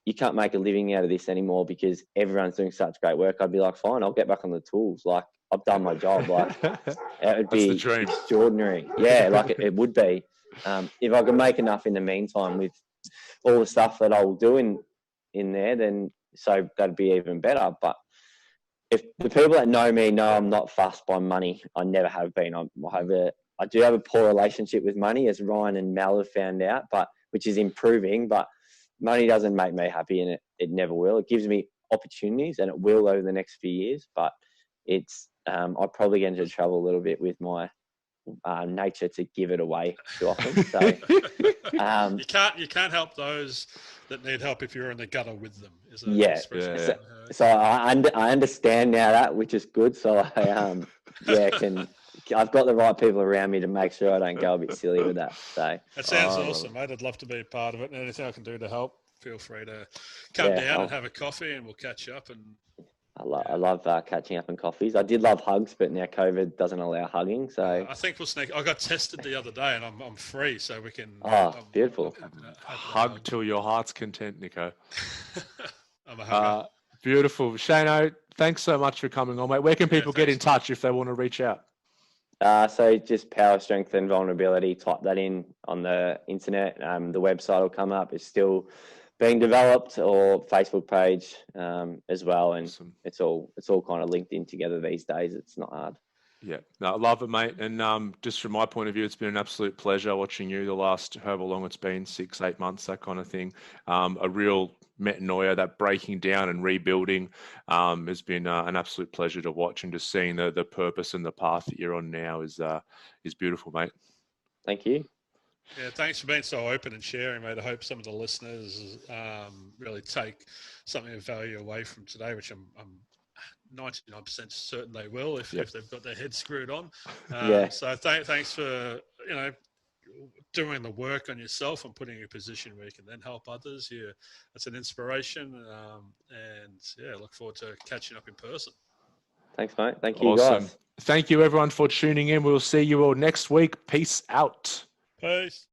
you can't make a living out of this anymore because everyone's doing such great work, I'd be like, fine, I'll get back on the tools. Like, I've done my job. Like, it would be extraordinary. Yeah, like it would be. If I could make enough in the meantime with all the stuff that I'll do in there, then so that'd be even better. But if the people that know me know I'm not fussed by money, I never have been. I do have a poor relationship with money, as Ryan and Mel have found out, but which is improving. But money doesn't make me happy, and it never will. It gives me opportunities, and it will over the next few years. But it's I probably get into trouble a little bit with my nature to give it away too often. So you can't help those that need help if you're in the gutter with them. So I understand now that, which is good. So I've got the right people around me to make sure I don't go a bit silly with that. So that sounds awesome, mate. I'd love to be a part of it, and anything I can do to help, feel free to come down and have a coffee, and we'll catch up. And I love catching up on coffees. I did love hugs, but now COVID doesn't allow hugging. So I think we'll sneak. I got tested the other day, and I'm free, so we can. Beautiful. Hug till your heart's content, Nico. I'm a hugger. Beautiful, Shane. Thanks so much for coming on, mate. Where can people get in touch if they want to reach out? So just power, strength, and vulnerability. Type that in on the internet. The website will come up. It's still being developed, or Facebook page as well. And Awesome. it's all kind of linked in together these days. It's not hard. Yeah, no, I love it, mate. And just from my point of view, it's been an absolute pleasure watching you the last however long it's been, 6-8 months, that kind of thing. A real metanoia, that breaking down and rebuilding has been an absolute pleasure to watch, and just seeing the purpose and the path that you're on now is beautiful, mate. Thank you. Yeah, thanks for being so open and sharing, mate. I hope some of the listeners really take something of value away from today, which I'm 99% certain they will if they've got their head screwed on. Yeah. So thanks for doing the work on yourself and putting you in a position where you can then help others. Yeah, that's an inspiration, and yeah, look forward to catching up in person. Thanks, mate. Thank you, Awesome. guys. Thank you, everyone, for tuning in. We'll see you all next week. Peace out. Peace.